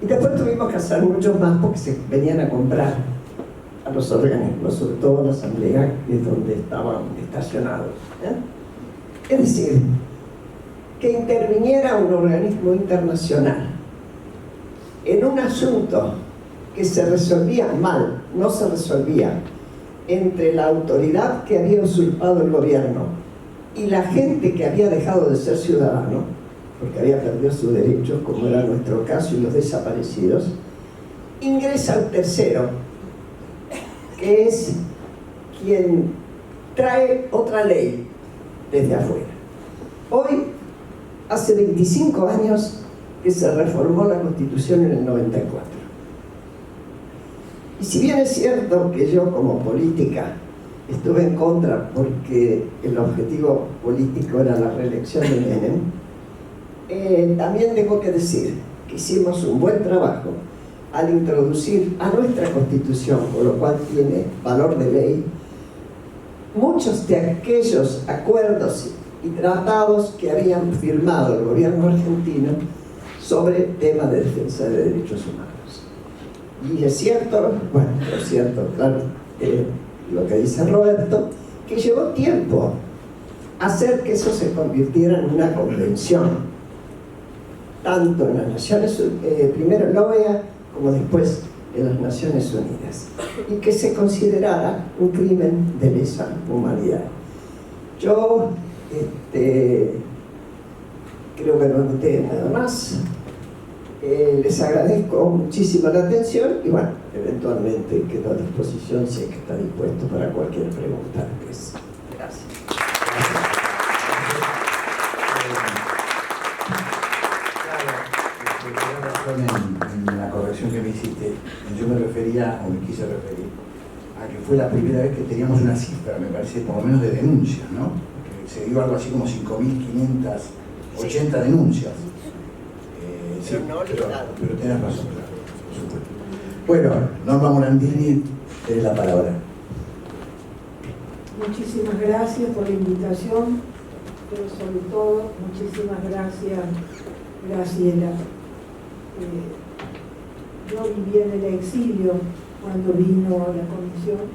Y después tuvimos que hacer muchos más porque se venían a comprar a los organismos, sobre todo la asamblea, que es donde estaban estacionados. Es decir, que interviniera un organismo internacional en un asunto que se resolvía mal, no se resolvía entre la autoridad que había usurpado el gobierno y la gente que había dejado de ser ciudadano, porque había perdido sus derechos, como era nuestro caso, y los desaparecidos, ingresa el tercero, que es quien trae otra ley desde afuera. Hoy, hace 25 años que se reformó la Constitución en el 94. Y si bien es cierto que yo como política estuve en contra porque el objetivo político era la reelección de Menem, también tengo que decir que hicimos un buen trabajo al introducir a nuestra Constitución, por lo cual tiene valor de ley, muchos de aquellos acuerdos y tratados que habían firmado el gobierno argentino sobre temas de defensa de derechos humanos. Y es cierto, bueno, es cierto, claro, lo que dice Roberto, que llevó tiempo hacer que eso se convirtiera en una convención, tanto en las Naciones Unidas, primero en la OEA, como después en las Naciones Unidas, y que se considerara un crimen de lesa humanidad. Yo creo que no noté nada más. Les agradezco muchísimo la atención y bueno, eventualmente quedo a disposición si es que está dispuesto para cualquier pregunta. Pues, gracias. En la corrección que me hiciste, yo me refería, o me quise referir, a que fue la primera vez que teníamos una cifra, me parece, por lo menos de denuncias, ¿no? Que se dio algo así como 5.580 denuncias. Sí, pero tenés razón, claro, por supuesto. Bueno, Norma Morandini, tenés la palabra. Muchísimas gracias por la invitación, pero sobre todo, muchísimas gracias, Graciela. Yo viví en el exilio cuando vino la comisión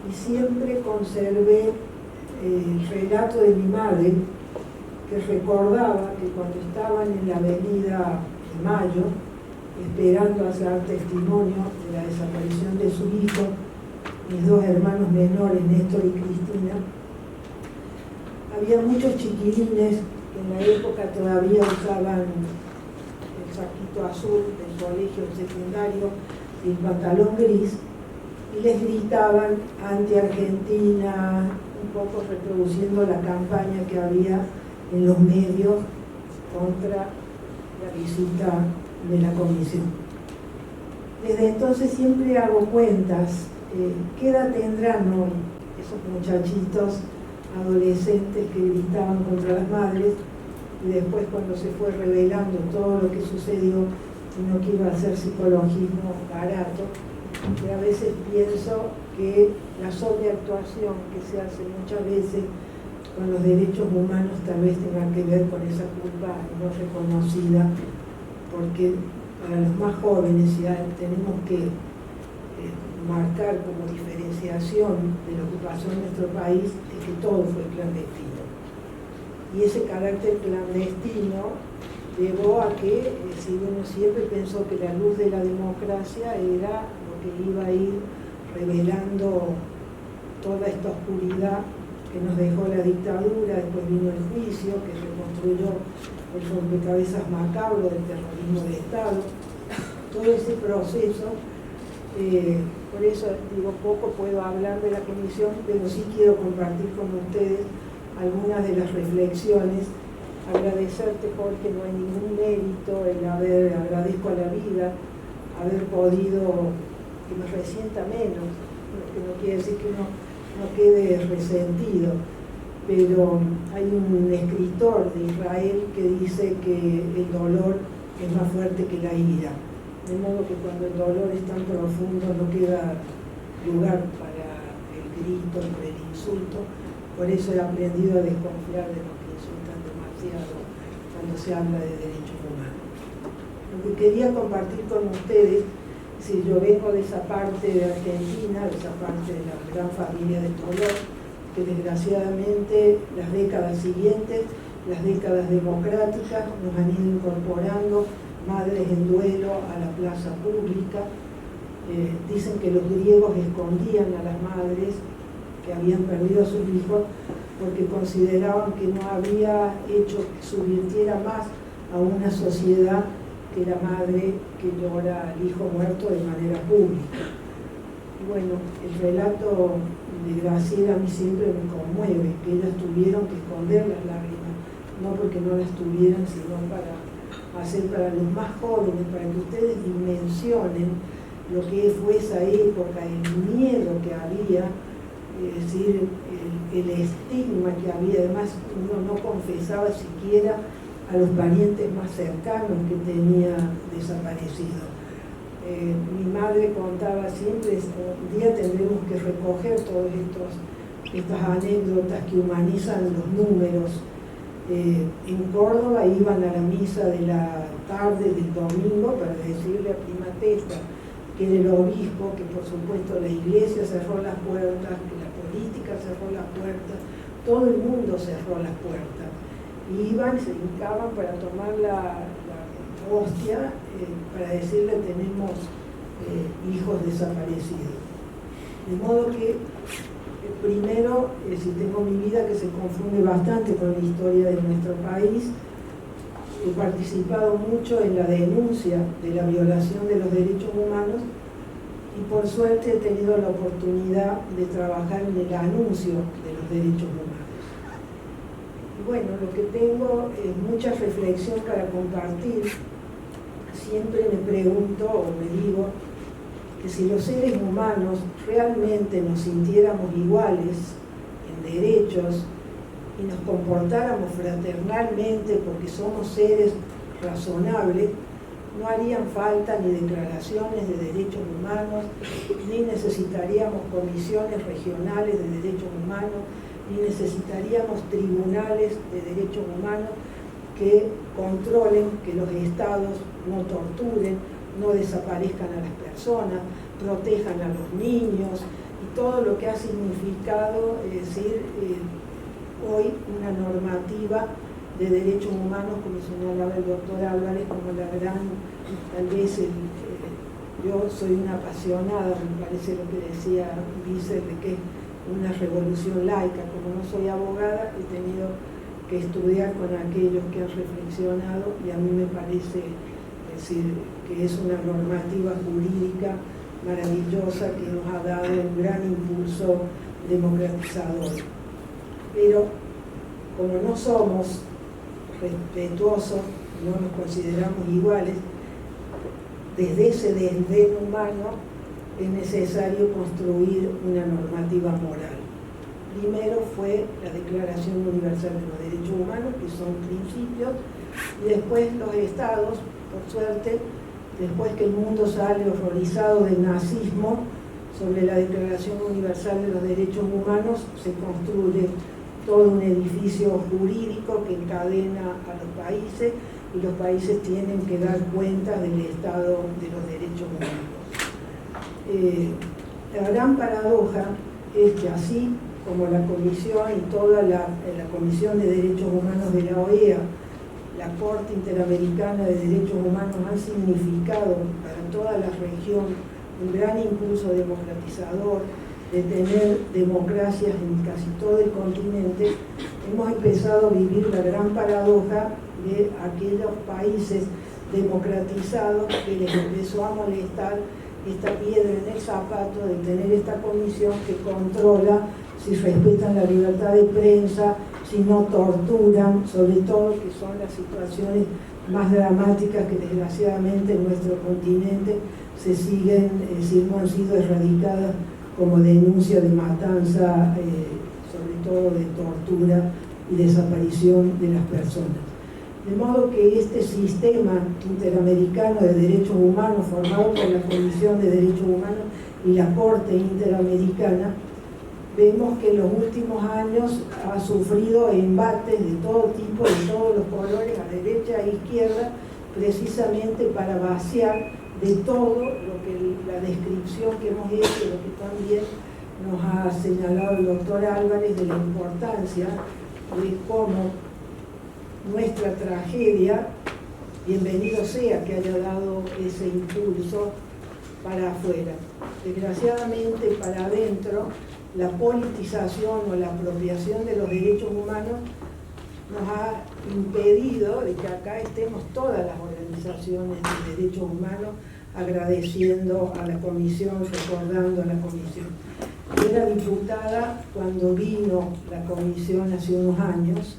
y siempre conservé el relato de mi madre, que recordaba que cuando estaban en la avenida de Mayo, esperando hacer testimonio de la desaparición de su hijo, mis dos hermanos menores, Néstor y Cristina, había muchos chiquilines que en la época todavía usaban el saquito azul del colegio secundario y el pantalón gris, y les gritaban anti-Argentina, un poco reproduciendo la campaña que había en los medios contra la visita de la comisión. Desde entonces siempre hago cuentas. ¿Qué edad tendrán hoy esos muchachitos adolescentes que gritaban contra las madres? Y después, cuando se fue revelando todo lo que sucedió, y no quiero hacer psicologismo barato, pero a veces pienso que la sobreactuación que se hace muchas veces con los derechos humanos tal vez tenga que ver con esa culpa no reconocida, porque para los más jóvenes ya tenemos que marcar como diferenciación de lo que pasó en nuestro país es que todo fue clandestino. Y ese carácter clandestino llevó a que, si uno siempre pensó que la luz de la democracia era lo que iba a ir revelando toda esta oscuridad que nos dejó la dictadura, después vino el juicio, que reconstruyó el rompecabezas macabro del terrorismo de Estado, todo ese proceso. Por eso digo, poco puedo hablar de la comisión, pero sí quiero compartir con ustedes algunas de las reflexiones. Agradecerte, Jorge, no hay ningún mérito el agradezco a la vida, haber podido, que me resienta menos, que no quiere decir que uno no quede resentido, pero hay un escritor de Israel que dice que el dolor es más fuerte que la ira, de modo que cuando el dolor es tan profundo no queda lugar para el grito, para el insulto. Por eso he aprendido a desconfiar de los que insultan demasiado cuando se habla de derechos humanos. Lo que quería compartir con ustedes, si yo vengo de esa parte de Argentina, de esa parte de la gran familia del dolor, que desgraciadamente las décadas siguientes, las décadas democráticas, nos han ido incorporando madres en duelo a la plaza pública. Dicen que los griegos escondían a las madres que habían perdido a sus hijos porque consideraban que no había hecho que subvirtiera más a una sociedad que la madre que llora al hijo muerto de manera pública. Y bueno, el relato de Graciela a mí siempre me conmueve, que ellas tuvieron que esconder las lágrimas, no porque no las tuvieran, sino para hacer para los más jóvenes, para que ustedes dimensionen lo que fue esa época, el miedo que había, es decir, el estigma que había. Además, uno no confesaba siquiera a los parientes más cercanos que tenía desaparecido. Mi madre contaba siempre, un día tendremos que recoger todas estas anécdotas que humanizan los números. En Córdoba iban a la misa de la tarde del domingo para decirle a Prima Testa que era el obispo, que por supuesto la iglesia cerró las puertas, que la política cerró las puertas, todo el mundo cerró las puertas. Y iban, se hincaban para tomar la hostia, para decirle tenemos hijos desaparecidos. De modo que primero, si tengo mi vida que se confunde bastante con la historia de nuestro país, he participado mucho en la denuncia de la violación de los derechos humanos y por suerte he tenido la oportunidad de trabajar en el anuncio de los derechos humanos. Y bueno, lo que tengo es mucha reflexión para compartir. Siempre me pregunto o me digo que si los seres humanos realmente nos sintiéramos iguales en derechos y nos comportáramos fraternalmente porque somos seres razonables, no harían falta ni declaraciones de derechos humanos, ni necesitaríamos comisiones regionales de derechos humanos, ni necesitaríamos tribunales de derechos humanos que controlen que los estados no torturen, no desaparezcan a las personas, protejan a los niños y todo lo que ha significado, es decir, hoy una normativa de derechos humanos, como señalaba el doctor Álvarez, como la gran, tal vez, yo soy una apasionada, me parece lo que decía Visser, de que una revolución laica. Como no soy abogada, he tenido que estudiar con aquellos que han reflexionado y a mí me parece, decir, que es una normativa jurídica maravillosa que nos ha dado un gran impulso democratizador. Pero como no somos respetuosos, no nos consideramos iguales, desde ese desdén humano es necesario construir una normativa moral. Primero fue la Declaración Universal de los Derechos Humanos, que son principios, y después los estados, por suerte, después que el mundo sale horrorizado del nazismo, sobre la Declaración Universal de los Derechos Humanos se construye todo un edificio jurídico que encadena a los países y los países tienen que dar cuenta del estado de los derechos humanos. La gran paradoja es que así como la Comisión y toda la Comisión de Derechos Humanos de la OEA, la Corte Interamericana de Derechos Humanos han significado para toda la región un gran impulso democratizador, de tener democracias en casi todo el continente, hemos empezado a vivir la gran paradoja de aquellos países democratizados que les empezó a molestar esta piedra en el zapato de tener esta comisión que controla si respetan la libertad de prensa, si no torturan, sobre todo que son las situaciones más dramáticas que desgraciadamente en nuestro continente se siguen, es decir, no han sido erradicadas, como denuncia de matanza, sobre todo de tortura y desaparición de las personas. De modo que este sistema interamericano de derechos humanos, formado por la Comisión de Derechos Humanos y la Corte Interamericana, vemos que en los últimos años ha sufrido embates de todo tipo, de todos los colores, a derecha e izquierda, precisamente para vaciar de todo lo que la descripción que hemos hecho, lo que también nos ha señalado el doctor Álvarez, de la importancia de cómo nuestra tragedia, bienvenido sea que haya dado ese impulso para afuera. Desgraciadamente para adentro, la politización o la apropiación de los derechos humanos nos ha impedido de que acá estemos todas las organizaciones de derechos humanos agradeciendo a la comisión, recordando a la comisión. Yo era diputada cuando vino la comisión hace unos años.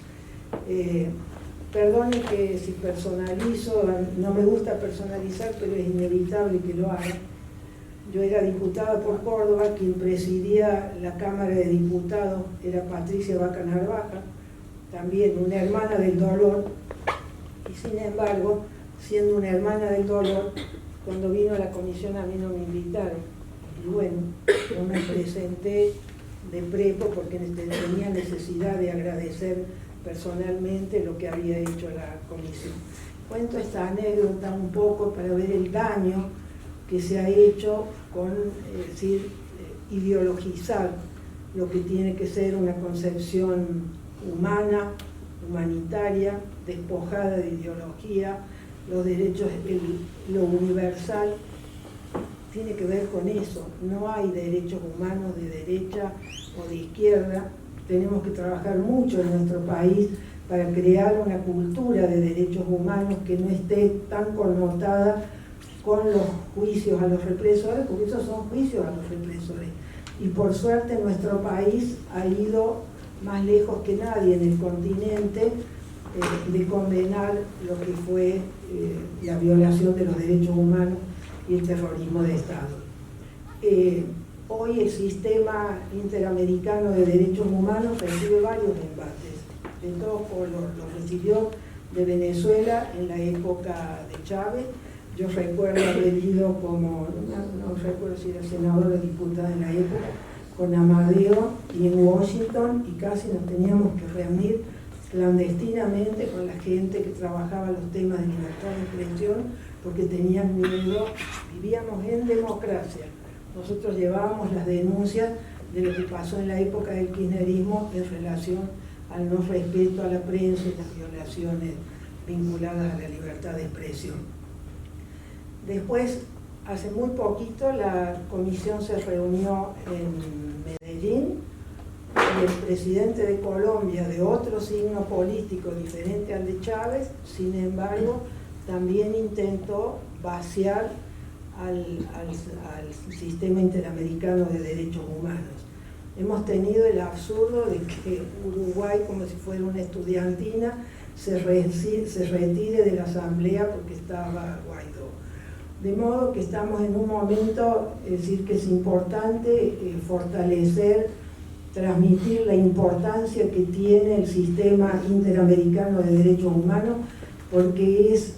Perdonen que si personalizo, no me gusta personalizar, pero es inevitable que lo haga. Yo era diputada por Córdoba, quien presidía la Cámara de Diputados era Patricia Vaca Narvaja, también una hermana del dolor, y sin embargo, siendo una hermana del dolor, cuando vino a la comisión a mí no me invitaron. Y bueno, yo me presenté de prepo porque tenía necesidad de agradecer personalmente lo que había hecho la comisión. Cuento esta anécdota un poco para ver el daño que se ha hecho con, es decir, ideologizar lo que tiene que ser una concepción humana, humanitaria, despojada de ideología. Los derechos, lo universal tiene que ver con eso. No hay derechos humanos de derecha o de izquierda. Tenemos que trabajar mucho en nuestro país para crear una cultura de derechos humanos que no esté tan connotada con los juicios a los represores, porque esos son juicios a los represores. Y por suerte nuestro país ha ido más lejos que nadie en el continente de condenar lo que fue la violación de los derechos humanos y el terrorismo de Estado. Hoy el sistema interamericano de derechos humanos recibe varios embates. De todos los recibió de Venezuela en la época de Chávez. Yo recuerdo haber ido como, no recuerdo si era senador o diputada en la época, con Amadeo y en Washington, y casi nos teníamos que reunir clandestinamente con la gente que trabajaba los temas de libertad de expresión, porque tenían miedo. Vivíamos en democracia. Nosotros llevábamos las denuncias de lo que pasó en la época del kirchnerismo en relación al no respeto a la prensa y las violaciones vinculadas a la libertad de expresión. Después, hace muy poquito, la comisión se reunió en Medellín y el presidente de Colombia, de otro signo político diferente al de Chávez, sin embargo, también intentó vaciar al sistema interamericano de derechos humanos. Hemos tenido el absurdo de que Uruguay, como si fuera una estudiantina, se retire de la asamblea porque estaba Guaidó. De modo que estamos en un momento, es decir, que es importante fortalecer, transmitir la importancia que tiene el sistema interamericano de derechos humanos, porque es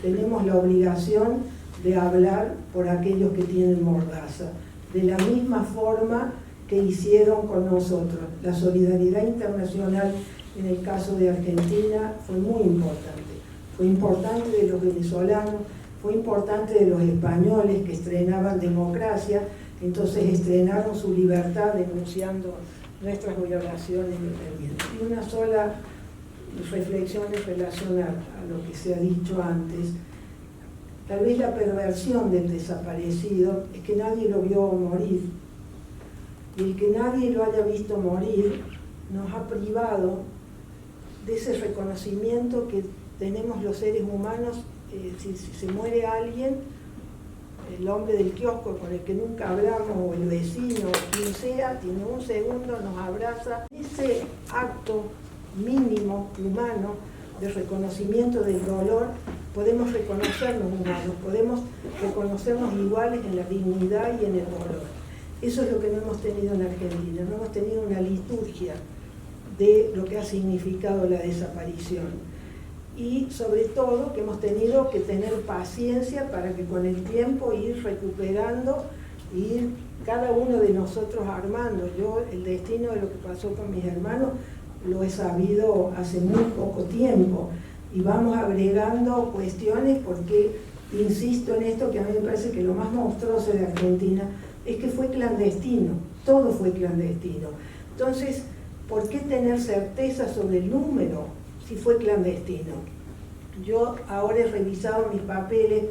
tenemos la obligación de hablar por aquellos que tienen mordaza, de la misma forma que hicieron con nosotros. La solidaridad internacional en el caso de Argentina fue muy importante. Fue importante de los venezolanos, fue importante de los españoles que estrenaban democracia, entonces estrenaron su libertad denunciando nuestras violaciones y una sola reflexión en relación a lo que se ha dicho antes. Tal vez la perversión del desaparecido es que nadie lo vio morir. Y el que nadie lo haya visto morir nos ha privado de ese reconocimiento que tenemos los seres humanos. Si se muere alguien, el hombre del kiosco con el que nunca hablamos, o el vecino, o quien sea, en un segundo nos abraza. Ese acto mínimo humano de reconocimiento del dolor, podemos reconocernos humanos, podemos reconocernos iguales en la dignidad y en el dolor. Eso es lo que no hemos tenido en Argentina, no hemos tenido una liturgia de lo que ha significado la desaparición. Y sobre todo que hemos tenido que tener paciencia para que con el tiempo ir recuperando, ir cada uno de nosotros armando. Yo el destino de lo que pasó con mis hermanos lo he sabido hace muy poco tiempo y vamos agregando cuestiones porque insisto en esto que a mí me parece que lo más monstruoso de Argentina es que fue clandestino, todo fue clandestino. Entonces, ¿por qué tener certeza sobre el número si fue clandestino? Yo ahora he revisado mis papeles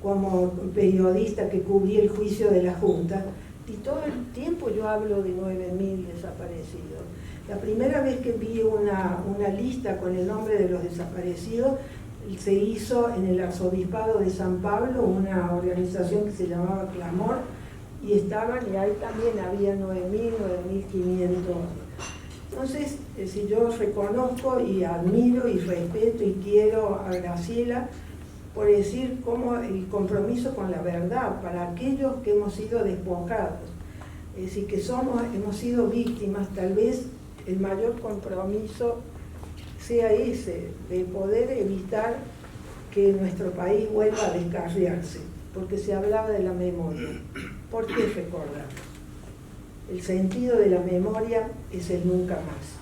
como periodista que cubrí el juicio de la Junta y todo el tiempo yo hablo de 9.000 desaparecidos. La primera vez que vi una lista con el nombre de los desaparecidos se hizo en el Arzobispado de San Pablo, una organización que se llamaba Clamor, y ahí también había 9.000, 9.500. Entonces, si yo reconozco y admiro y respeto y quiero a Graciela por decir cómo el compromiso con la verdad para aquellos que hemos sido despojados, es decir, que hemos sido víctimas, tal vez el mayor compromiso sea ese, de poder evitar que nuestro país vuelva a descarriarse, porque se hablaba de la memoria. ¿Por qué recordar? El sentido de la memoria es el nunca más.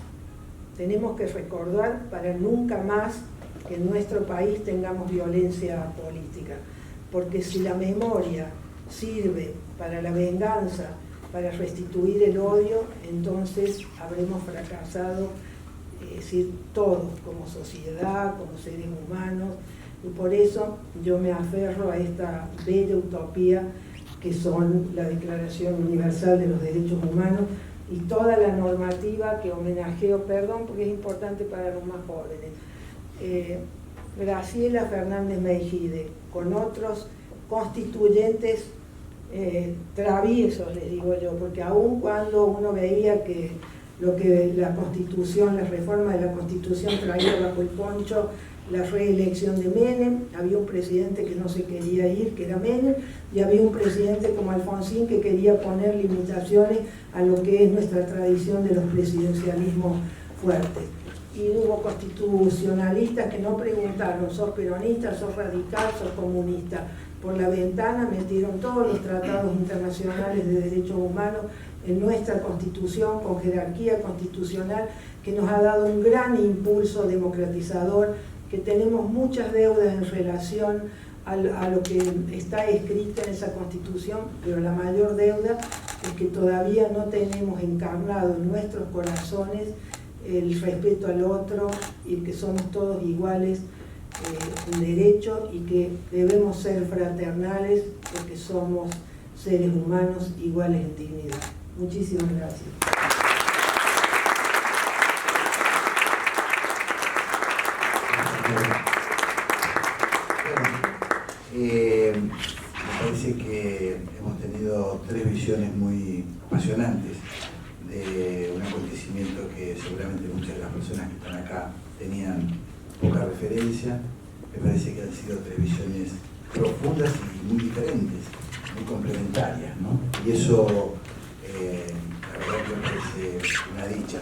Tenemos que recordar para nunca más que en nuestro país tengamos violencia política, porque si la memoria sirve para la venganza, para restituir el odio, entonces habremos fracasado, es decir, todos como sociedad, como seres humanos, y por eso yo me aferro a esta bella utopía que son la Declaración Universal de los Derechos Humanos y toda la normativa que homenajeo, perdón, porque es importante para los más jóvenes. Graciela Fernández Meijide, con otros constituyentes traviesos, les digo yo, porque aun cuando uno veía que lo que la Constitución, la reforma de la Constitución traía bajo el poncho, la reelección de Menem, había un presidente que no se quería ir, que era Menem, y había un presidente como Alfonsín que quería poner limitaciones a lo que es nuestra tradición de los presidencialismos fuertes. Y hubo constitucionalistas que no preguntaron, ¿sos peronista, sos radical, sos comunista? Por la ventana metieron todos los tratados internacionales de derechos humanos en nuestra Constitución, con jerarquía constitucional, que nos ha dado un gran impulso democratizador, que tenemos muchas deudas en relación a lo que está escrito en esa Constitución, pero la mayor deuda es que todavía no tenemos encarnado en nuestros corazones el respeto al otro y que somos todos iguales en derecho y que debemos ser fraternales porque somos seres humanos iguales en dignidad. Muchísimas gracias. Me parece que hemos tenido tres visiones muy apasionantes de un acontecimiento que seguramente muchas de las personas que están acá tenían poca referencia. Me parece que han sido tres visiones profundas y muy diferentes, muy complementarias, ¿no? Y eso, la verdad que me parece una dicha.